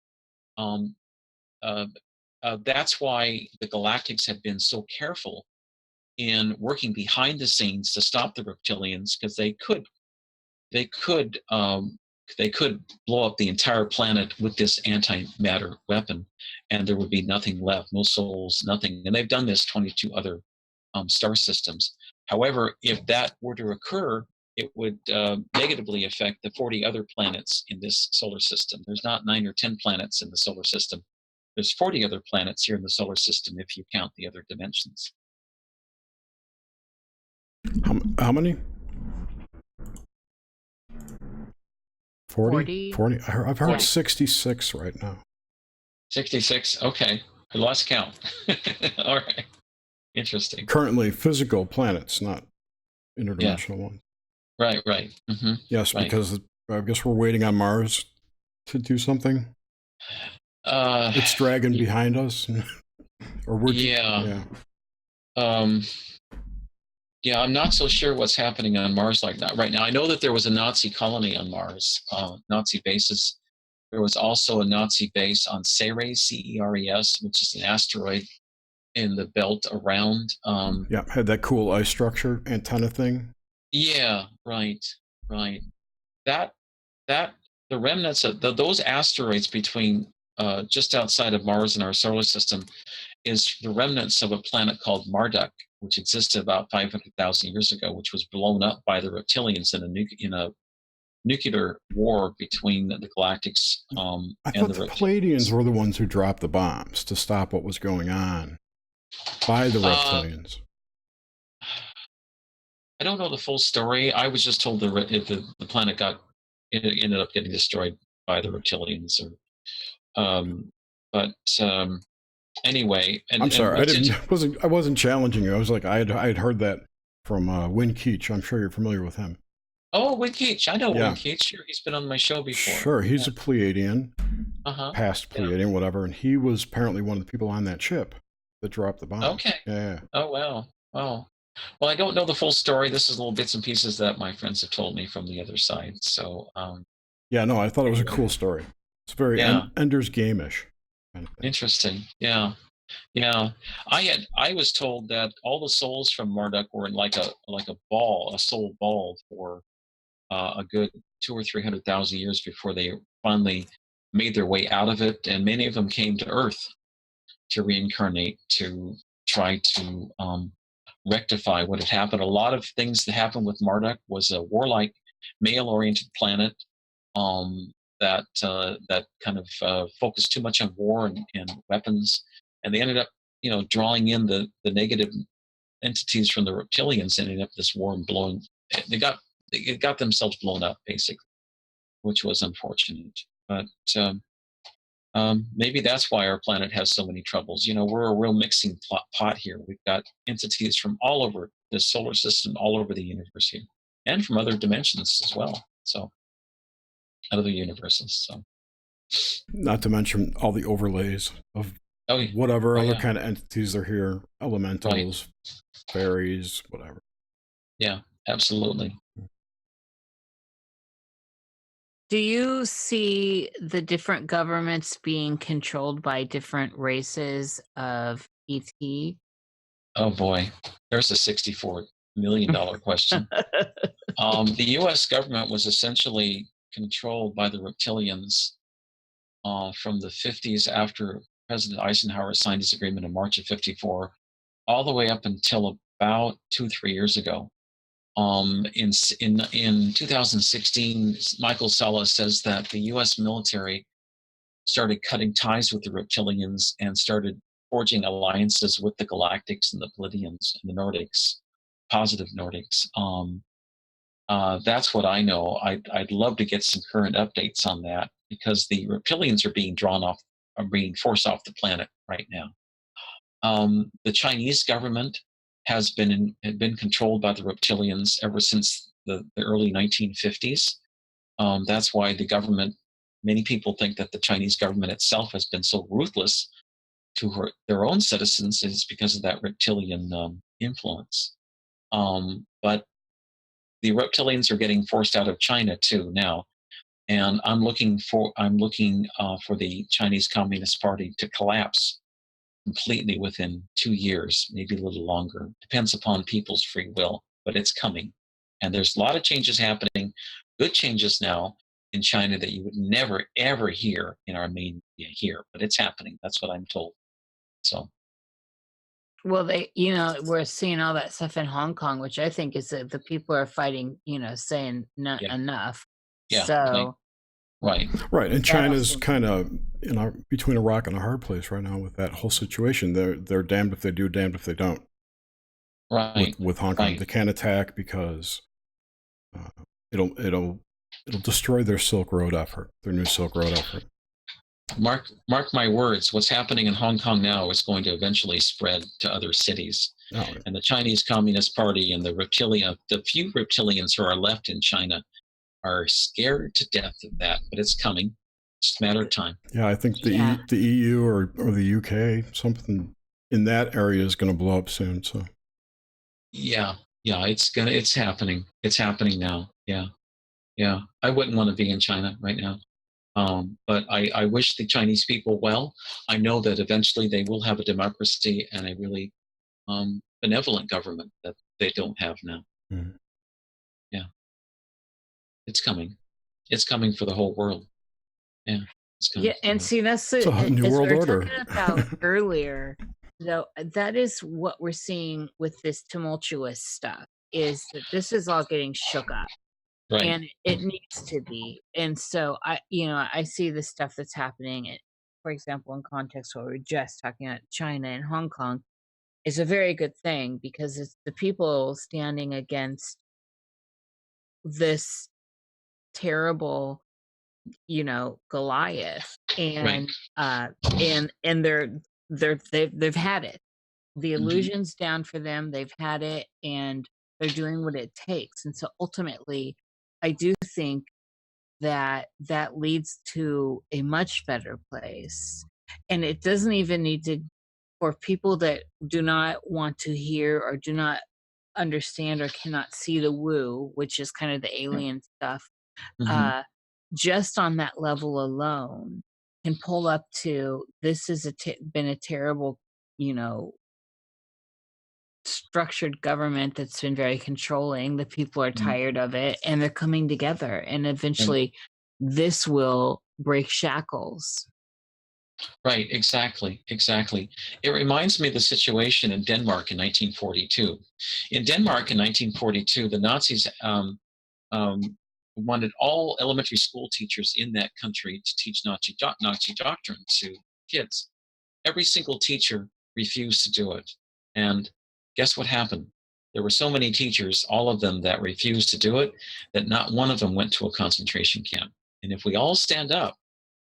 That's why the Galactics have been so careful in working behind the scenes to stop the reptilians, because they could blow up the entire planet with this antimatter weapon, and there would be nothing left, no souls, nothing. And they've done this 22 other star systems. However, if that were to occur, it would negatively affect the 40 other planets in this solar system. There's not 9 or 10 planets in the solar system. There's 40 other planets here in the solar system if you count the other dimensions. How many? 40? 40? I've heard 66 right now. 66? Okay. I lost count. All right. Interesting. Currently physical planets, not interdimensional ones. Right. Mm-hmm. Yes, right. Because I guess we're waiting on Mars to do something. It's dragging behind us. Or we're I'm not so sure what's happening on Mars like that right now. I know that there was a Nazi colony on Mars, Nazi bases. There was also a Nazi base on Ceres, Ceres, which is an asteroid in the belt around. Had that cool ice structure antenna thing. Yeah, right. That the remnants of those asteroids between just outside of Mars and our solar system is the remnants of a planet called Murdoch, which existed about 500,000 years ago, which was blown up by the reptilians in a nuclear war between the Galactics I and thought the Palladians were the ones who dropped the bombs to stop what was going on by the reptilians. I don't know the full story. I was just told the planet ended up getting destroyed by the reptilians. Anyway, I'm sorry, I wasn't challenging you. I was like, I had heard that from Win Keach. I'm sure you're familiar with him. Oh, Win Keach. I know Win Keach. Sure, he's been on my show before. Sure, he's a Pleiadian, past Pleiadian, whatever, and he was apparently one of the people on that ship that dropped the bomb. Okay. Yeah. Oh, wow. Well, I don't know the full story. This is little bits and pieces that my friends have told me from the other side. So. I thought it was a cool story. It's very Ender's Game-ish. Kind of interesting. Yeah. I was told that all the souls from Murdoch were in like a ball, a soul ball for a good 200,000 or 300,000 years before they finally made their way out of it, and many of them came to Earth to reincarnate to try to rectify what had happened. A lot of things that happened with Murdoch was a warlike, male-oriented planet that kind of focused too much on war and weapons, and they ended up, drawing in the negative entities from the reptilians, ending up this war and blowing. They got themselves blown up basically, which was unfortunate. But maybe that's why our planet has so many troubles. We're a real mixing pot here. We've got entities from all over the solar system, all over the universe here, and from other dimensions as well. So, other universes. So, not to mention all the overlays of whatever other kind of entities are here, elementals, fairies, whatever. Yeah, absolutely. Do you see the different governments being controlled by different races of ET? Oh boy, there's a $64 million question. The U.S. government was essentially controlled by the reptilians from the 50s after President Eisenhower signed his agreement in March of '54, all the way up until about 2-3 years ago. In 2016, Michael Salla says that the U.S. military started cutting ties with the reptilians and started forging alliances with the Galactics and the Pleiadians and the Nordics, positive Nordics. That's what I know. I'd love to get some current updates on that, because the reptilians are being being forced off the planet right now. The Chinese government had been controlled by the reptilians ever since the early 1950s. That's why many people think that the Chinese government itself has been so ruthless to their own citizens, is because of that reptilian influence. But the reptilians are getting forced out of China too now, and I'm looking for the Chinese Communist Party to collapse completely within 2 years, maybe a little longer. Depends upon people's free will, but it's coming. And there's a lot of changes happening, good changes now in China that you would never, ever hear in our main media here, but it's happening. That's what I'm told. So. Well, we're seeing all that stuff in Hong Kong, which I think is that the people are fighting, saying not enough. Yeah. So. Right. And China's kind of between a rock and a hard place right now with that whole situation. They're damned if they do, damned if they don't. Right. With Hong Kong, they can't attack because it'll destroy their Silk Road effort, their new Silk Road effort. Mark my words. What's happening in Hong Kong now is going to eventually spread to other cities. Oh. And the Chinese Communist Party and the few reptilians who are left in China are scared to death of that, but it's coming. It's just a matter of time. Yeah, I think the EU or the UK, something in that area is going to blow up soon. So. Yeah, it's happening. It's happening now. Yeah. I wouldn't want to be in China right now. But I wish the Chinese people well. I know that eventually they will have a democracy and a really benevolent government that they don't have now. Mm-hmm. Yeah. It's coming. It's coming for the whole world. Yeah. And see, that's a new world order. Talking about earlier, though, that is what we're seeing with this tumultuous stuff, is that this is all getting shook up. Right. And it needs to be. And so I see the stuff that's happening, for example, in context what we were just talking about China and Hong Kong, is a very good thing, because it's the people standing against this terrible, Goliath, and and they've had it. The illusion's down for them. They've had it, and they're doing what it takes. And so ultimately, I do think that leads to a much better place. And it doesn't even need to, for people that do not want to hear or do not understand or cannot see the woo, which is kind of the alien stuff, just on that level alone can pull up to, this has been a terrible, structured government that's been very controlling. The people are tired of it, and they're coming together, and eventually this will break shackles. Right, exactly, exactly. It reminds me of the situation in Denmark in 1942. In Denmark in 1942, the Nazis um, wanted all elementary school teachers in that country to teach Nazi doctrine to kids. Every single teacher refused to do it. And guess what happened? There were so many teachers, all of them that refused to do it, that not one of them went to a concentration camp. And if we all stand up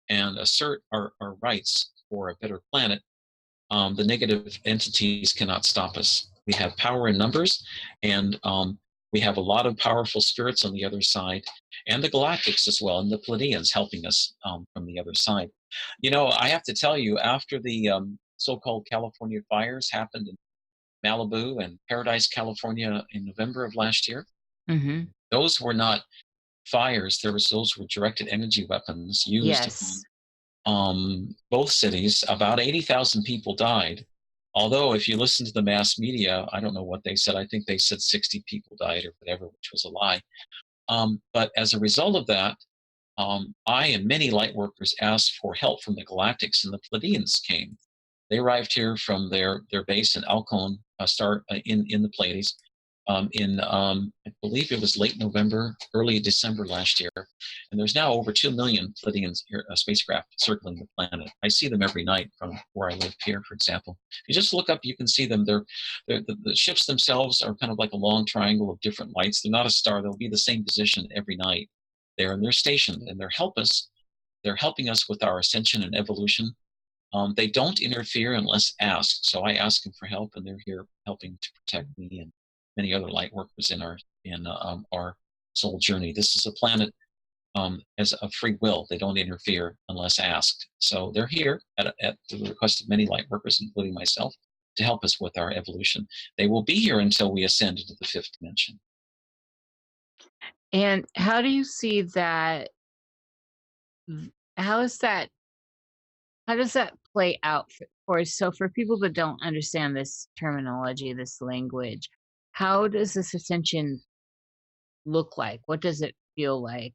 and assert our rights for a better planet, the negative entities cannot stop us. We have power in numbers, and we have a lot of powerful spirits on the other side, and the galactics as well, and the Pleiadians helping us from the other side. You know, I have to tell you, after the so-called California fires happened in Malibu and Paradise, California in November of last year, Mm-hmm. those were not fires. Those were directed energy weapons used Yes. both cities. About 80,000 people died. Although, if you listen to the mass media, I don't know what they said. I think they said 60 people died or whatever, which was a lie. But as a result of that, I and many light workers asked for help from the Galactics, and the Pleiadians came. They arrived here from their base in Alcone, in the Pleiades, I believe it was late November, early December last year. And there's now over 2 million Pleiadian spacecraft circling the planet. I see them every night from where I live here, for example. If you just look up, you can see them. The ships themselves are kind of like a long triangle of different lights. They're not a star. They'll be the same position every night there, and they're stationed, and they're helping us with our ascension and evolution. They don't interfere unless asked. So I ask them for help, and they're here helping to protect me and many other light workers in our soul journey. This is a planet as a free will. They don't interfere unless asked. So they're here at the request of many light workers, including myself, to help us with our evolution. They will be here until we ascend into the fifth dimension. And how do you see that? How is that? How does that play out for people that don't understand this terminology, this language? How does this ascension look like? What does it feel like?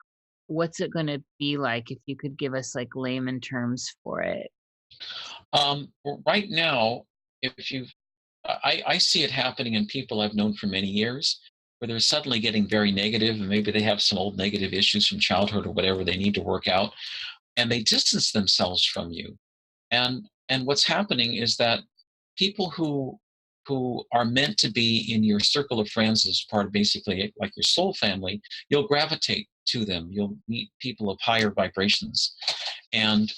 What's it going to be like if you could give us like layman terms for it? Right now, if you, I see it happening in people I've known for many years, where they're suddenly getting very negative, and maybe they have some old negative issues from childhood or whatever they need to work out, and they distance themselves from you. And what's happening is that people who are meant to be in your circle of friends as part of basically like your soul family, you'll gravitate to them. You'll meet people of higher vibrations, and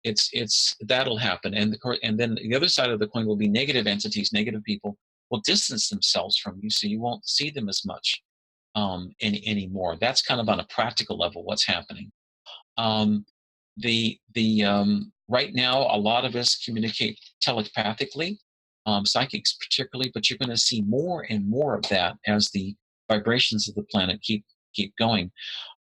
it's that'll happen. And then the other side of the coin will be negative entities, negative people will distance themselves from you, so you won't see them as much anymore. That's kind of on a practical level what's happening. Um, right now, a lot of us communicate telepathically, psychics particularly, but you're going to see more and more of that as the vibrations of the planet keep going.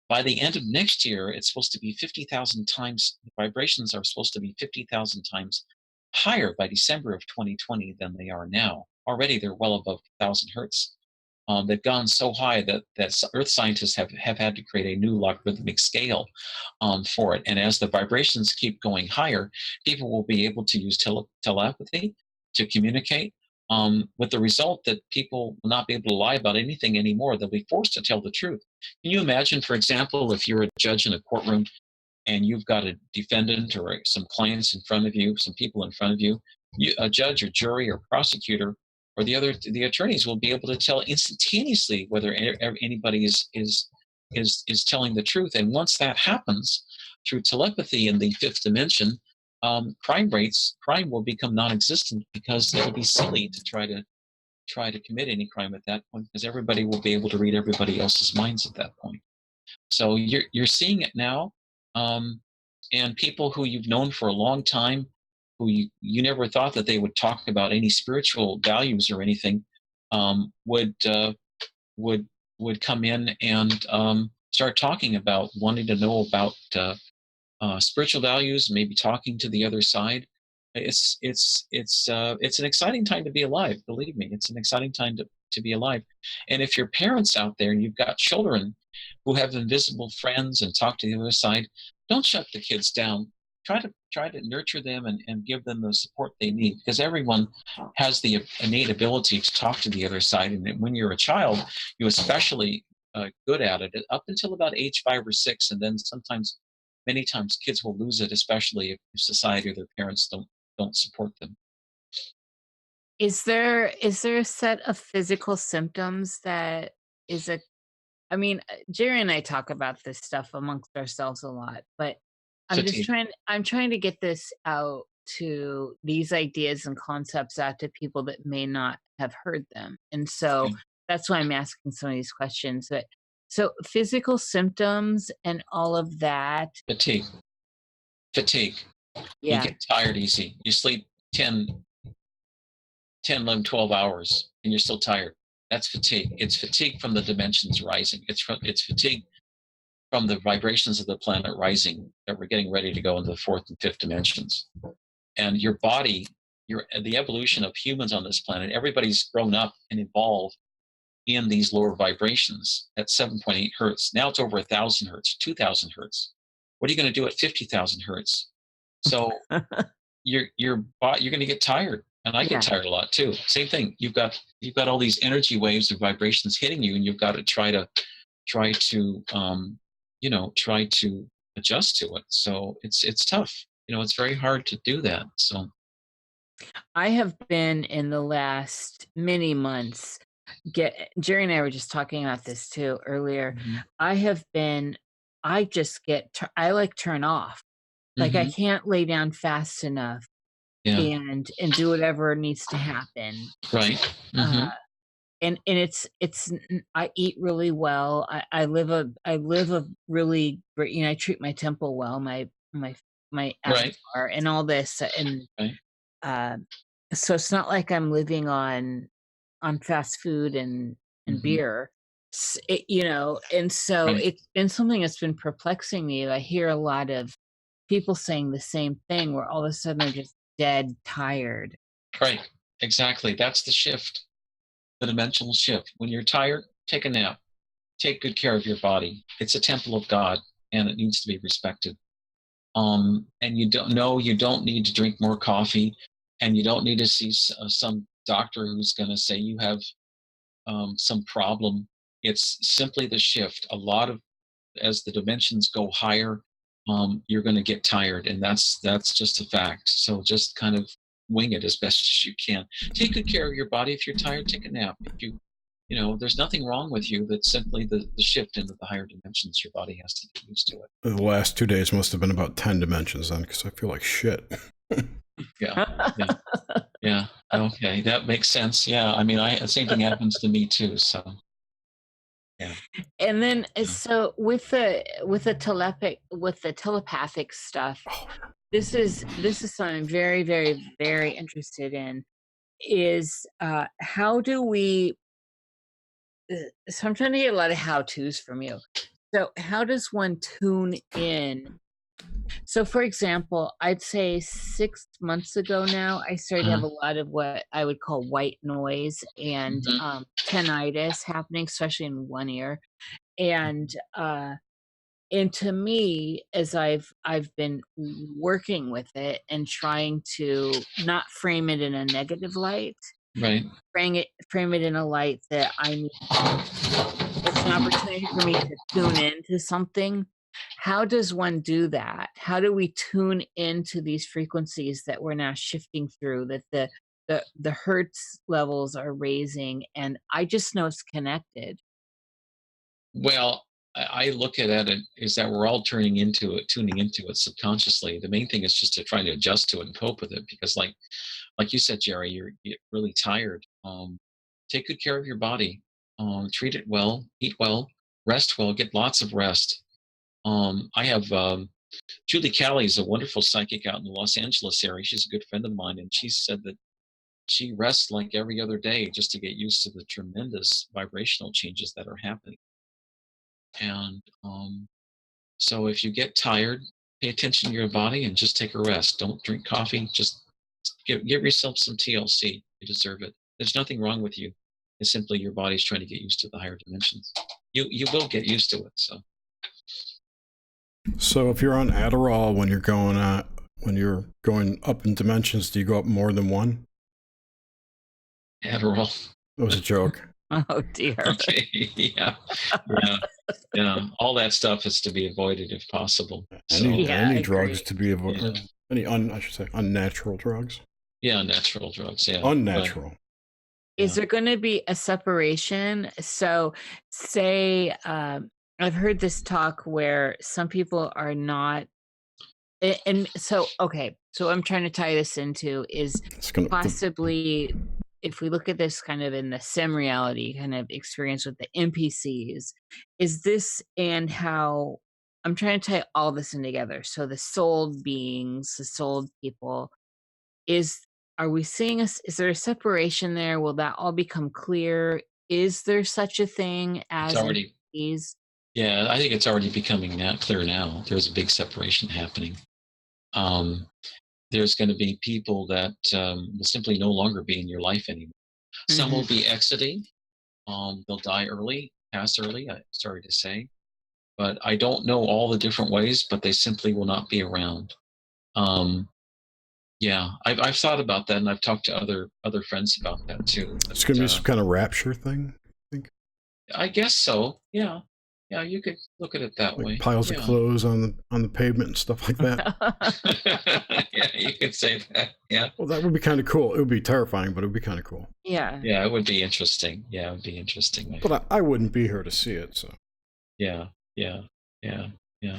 By the end of next year, it's supposed to be 50,000 times. The vibrations are supposed to be 50,000 times higher by December of 2020 than they are now. Already, they're well above 1,000 hertz. They've gone so high that Earth scientists have had to create a new logarithmic scale for it. And as the vibrations keep going higher, people will be able to use telepathy to communicate, with the result that people will not be able to lie about anything anymore. They'll be forced to tell the truth. Can you imagine, for example, if you're a judge in a courtroom and you've got a defendant or some clients in front of you, some people in front of you, a judge or jury or prosecutor or the attorneys will be able to tell instantaneously whether anybody is telling the truth. And once that happens through telepathy in the fifth dimension, crime will become non-existent, because it will be silly to try to commit any crime at that point, because everybody will be able to read everybody else's minds at that point. So you're seeing it now, and people who you've known for a long time, who you never thought that they would talk about any spiritual values or anything, would come in and start talking about wanting to know about spiritual values, maybe talking to the other side. It's an exciting time to be alive. Believe me, it's an exciting time to be alive. And if you're parents out there and you've got children who have invisible friends and talk to the other side, don't shut the kids down. try to nurture them and give them the support they need, because everyone has the innate ability to talk to the other side, and when you're a child, you're especially good at it up until about age 5 or 6, and then many times kids will lose it, especially if society or their parents don't support them. Is there a set of physical symptoms that is a I mean, Jerry and I talk about this stuff amongst ourselves a lot, but Fatigue. I'm trying to get this out to these ideas and concepts out to people that may not have heard them. And so Okay. that's why I'm asking some of these questions. But so physical symptoms and all of that. Fatigue. You Yeah. get tired easy. You sleep 11, 12 hours and you're still tired. That's fatigue. It's fatigue from the dimensions rising. It's fatigue from the vibrations of the planet rising, that we're getting ready to go into the 4th and 5th dimensions. And your body, the evolution of humans on this planet, everybody's grown up and evolved in these lower vibrations at 7.8 hertz. Now it's over 1,000 hertz, 2,000 hertz. What are you going to do at 50,000 hertz? So you're going to get tired, and I get tired a lot too. Same thing. You've got all these energy waves or vibrations hitting you, and you've got to try to adjust to it. So it's tough. It's very hard to do that. So I have been in the last many months. Jerry and I were just talking about this too earlier. Mm-hmm. I like turn off. Like I Mm-hmm. can't lay down fast enough Yeah. and do whatever needs to happen. Right. Mm-hmm. And it's I eat really well. I live a really great, I treat my temple well, my avatar and all this, and right. So it's not like I'm living on fast food and Mm-hmm. beer. And so Right. it's been something that's been perplexing me. I hear a lot of people saying the same thing, where all of a sudden they're just dead tired. Right. Exactly. That's the shift, the dimensional shift. When you're tired, take a nap. Take good care of your body. It's a temple of God, and it needs to be respected. And you don't need to drink more coffee, and you don't need to see some doctor who's going to say you have some problem. It's simply the shift. As the dimensions go higher, you're going to get tired, and that's just a fact. So just kind of wing it as best as you can. Take good care of your body. If you're tired, take a nap. If there's nothing wrong with you. That's simply the shift into the higher dimensions. Your body has to get used to it. The last 2 days must have been about 10 dimensions then, because I feel like shit. Yeah. Okay, that makes sense. Yeah, I mean, the same thing happens to me too. So, yeah. And then, so with the telepathic stuff, this is something I'm very, very, very interested in. Is how do we? So I'm trying to get a lot of how-tos from you. So how does one tune in? So for example, I'd say 6 months ago now, I started to have a lot of what I would call white noise and tinnitus happening, especially in one ear. And to me, as I've been working with it and trying to not frame it in a negative light, Right. frame it in a light that I need. It's an opportunity for me to tune into something. How does one do that? How do we tune into these frequencies that we're now shifting through, that the hertz levels are raising, and I just know it's connected? Well, I look at it is that we're all tuning into it subconsciously. The main thing is just to try to adjust to it and cope with it, because like you said, Jerry, you're really tired. Take good care of your body. Treat it well, eat well, rest well, get lots of rest. I have Julie Calley is a wonderful psychic out in the Los Angeles area. She's a good friend of mine, and she said that she rests like every other day just to get used to the tremendous vibrational changes that are happening. And so if you get tired, pay attention to your body and just take a rest. Don't drink coffee. Just give yourself some TLC. You deserve it. There's nothing wrong with you. It's simply your body's trying to get used to the higher dimensions. You will get used to it. So if you're on Adderall when you're going when you're going up in dimensions, do you go up more than one? Adderall. That was a joke. Oh dear. Okay. Yeah. All that stuff is to be avoided if possible. Any drugs to be avoided. Yeah. I should say unnatural drugs. Yeah, natural drugs. Yeah. Unnatural. Is there going to be a separation? So, say, I've heard this talk where some people are not, and so, okay, so I'm trying to tie this into is possibly, if we look at this kind of in the sim reality kind of experience with the NPCs, is this and how I'm trying to tie all this in together. So the souled beings, the souled people, are we seeing is there a separation there? Will that all become clear? Is there such a thing as NPCs? Yeah, I think it's already becoming clear now. There's a big separation happening. There's going to be people that will simply no longer be in your life anymore. Some will be exiting. They'll die early, pass early, sorry to say. But I don't know all the different ways, but they simply will not be around. Yeah, I've thought about that, and I've talked to other friends about that too. It's going to be some kind of rapture thing, I think. I guess so. Yeah, you could look at it that way. Piles of clothes on the pavement and stuff like that. Yeah, you could say that. Yeah. Well, that would be kind of cool. It would be terrifying, but it would be kind of cool. Yeah. Yeah, it would be interesting. Yeah, it would be interesting. But I wouldn't be here to see it, so. Yeah.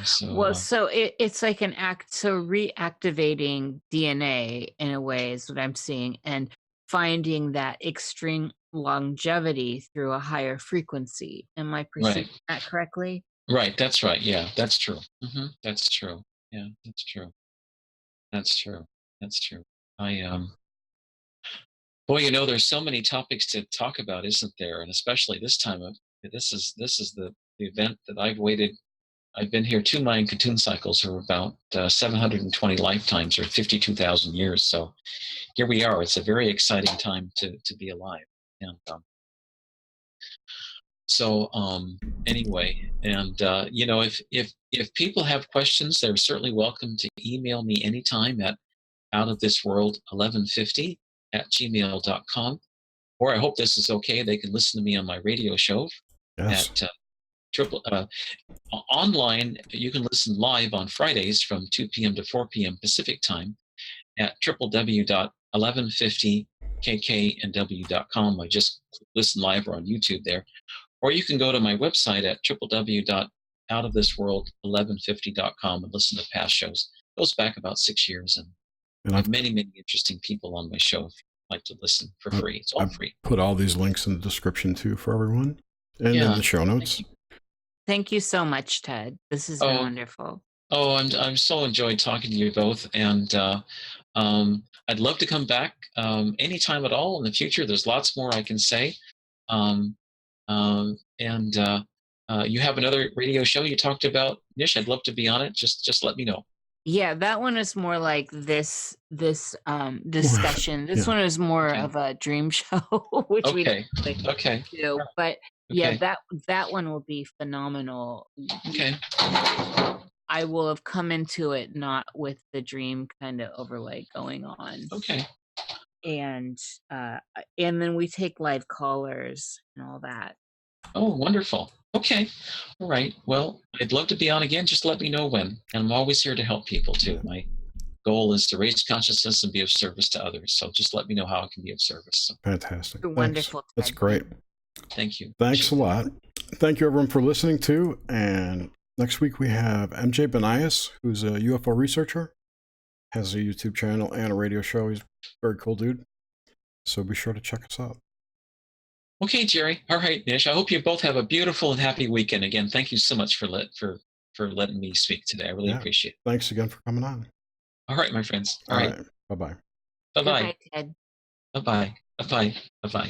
So, well, so it's like an act. So reactivating DNA in a way is what I'm seeing, and finding that extreme longevity through a higher frequency. Am I perceiving that correctly? Right. That's right. Yeah, that's true. That's true. Yeah, that's true. That's true. Boy, there's so many topics to talk about, isn't there? And especially this time this is the event that I've been here 2 Mayan Cocoon cycles, or about 720 lifetimes, or 52,000 years. So here we are. It's a very exciting time to be alive. And anyway, and if people have questions, they're certainly welcome to email me anytime at outofthisworld1150@gmail.com. Or I hope this is okay. They can listen to me on my radio show at online. You can listen live on Fridays from 2 p.m. to 4 p.m. Pacific time at www.1150kknw.com. I just listen live or on YouTube there. Or you can go to my website at www.outofthisworld1150.com and listen to past shows. It goes back about 6 years, and I have many interesting people on my show if you'd like to listen for free. It's all free. Put all these links in the description too for everyone, and in the show notes. Thank you so much, Ted. This has been wonderful. Oh, I'm so enjoyed talking to you both, and I'd love to come back anytime at all in the future. There's lots more I can say. You have another radio show you talked about, Nish. I'd love to be on it. Just let me know. Yeah, that one is more like this discussion. This one is more of a dream show, which we don't really do. But that one will be phenomenal. Okay. I will have come into it not with the dream kind of overlay going on. Okay. And then we take live callers and all that. Oh, wonderful. Okay. All right. Well, I'd love to be on again. Just let me know when. And I'm always here to help people too. My goal is to raise consciousness and be of service to others. So just let me know how I can be of service. So. Fantastic. Wonderful. That's great. Thank you. Thanks a lot. Thank you everyone for listening too. And next week we have MJ Benias, who's a UFO researcher, has a YouTube channel and a radio show. He's a very cool dude. So be sure to check us out. Okay, Jerry. All right, Nish. I hope you both have a beautiful and happy weekend. Again, thank you so much for letting me speak today. I really appreciate it. Thanks again for coming on. All right, my friends. All right. Bye-bye. Bye-bye, Ted. Bye-bye. Bye-bye. Bye-bye.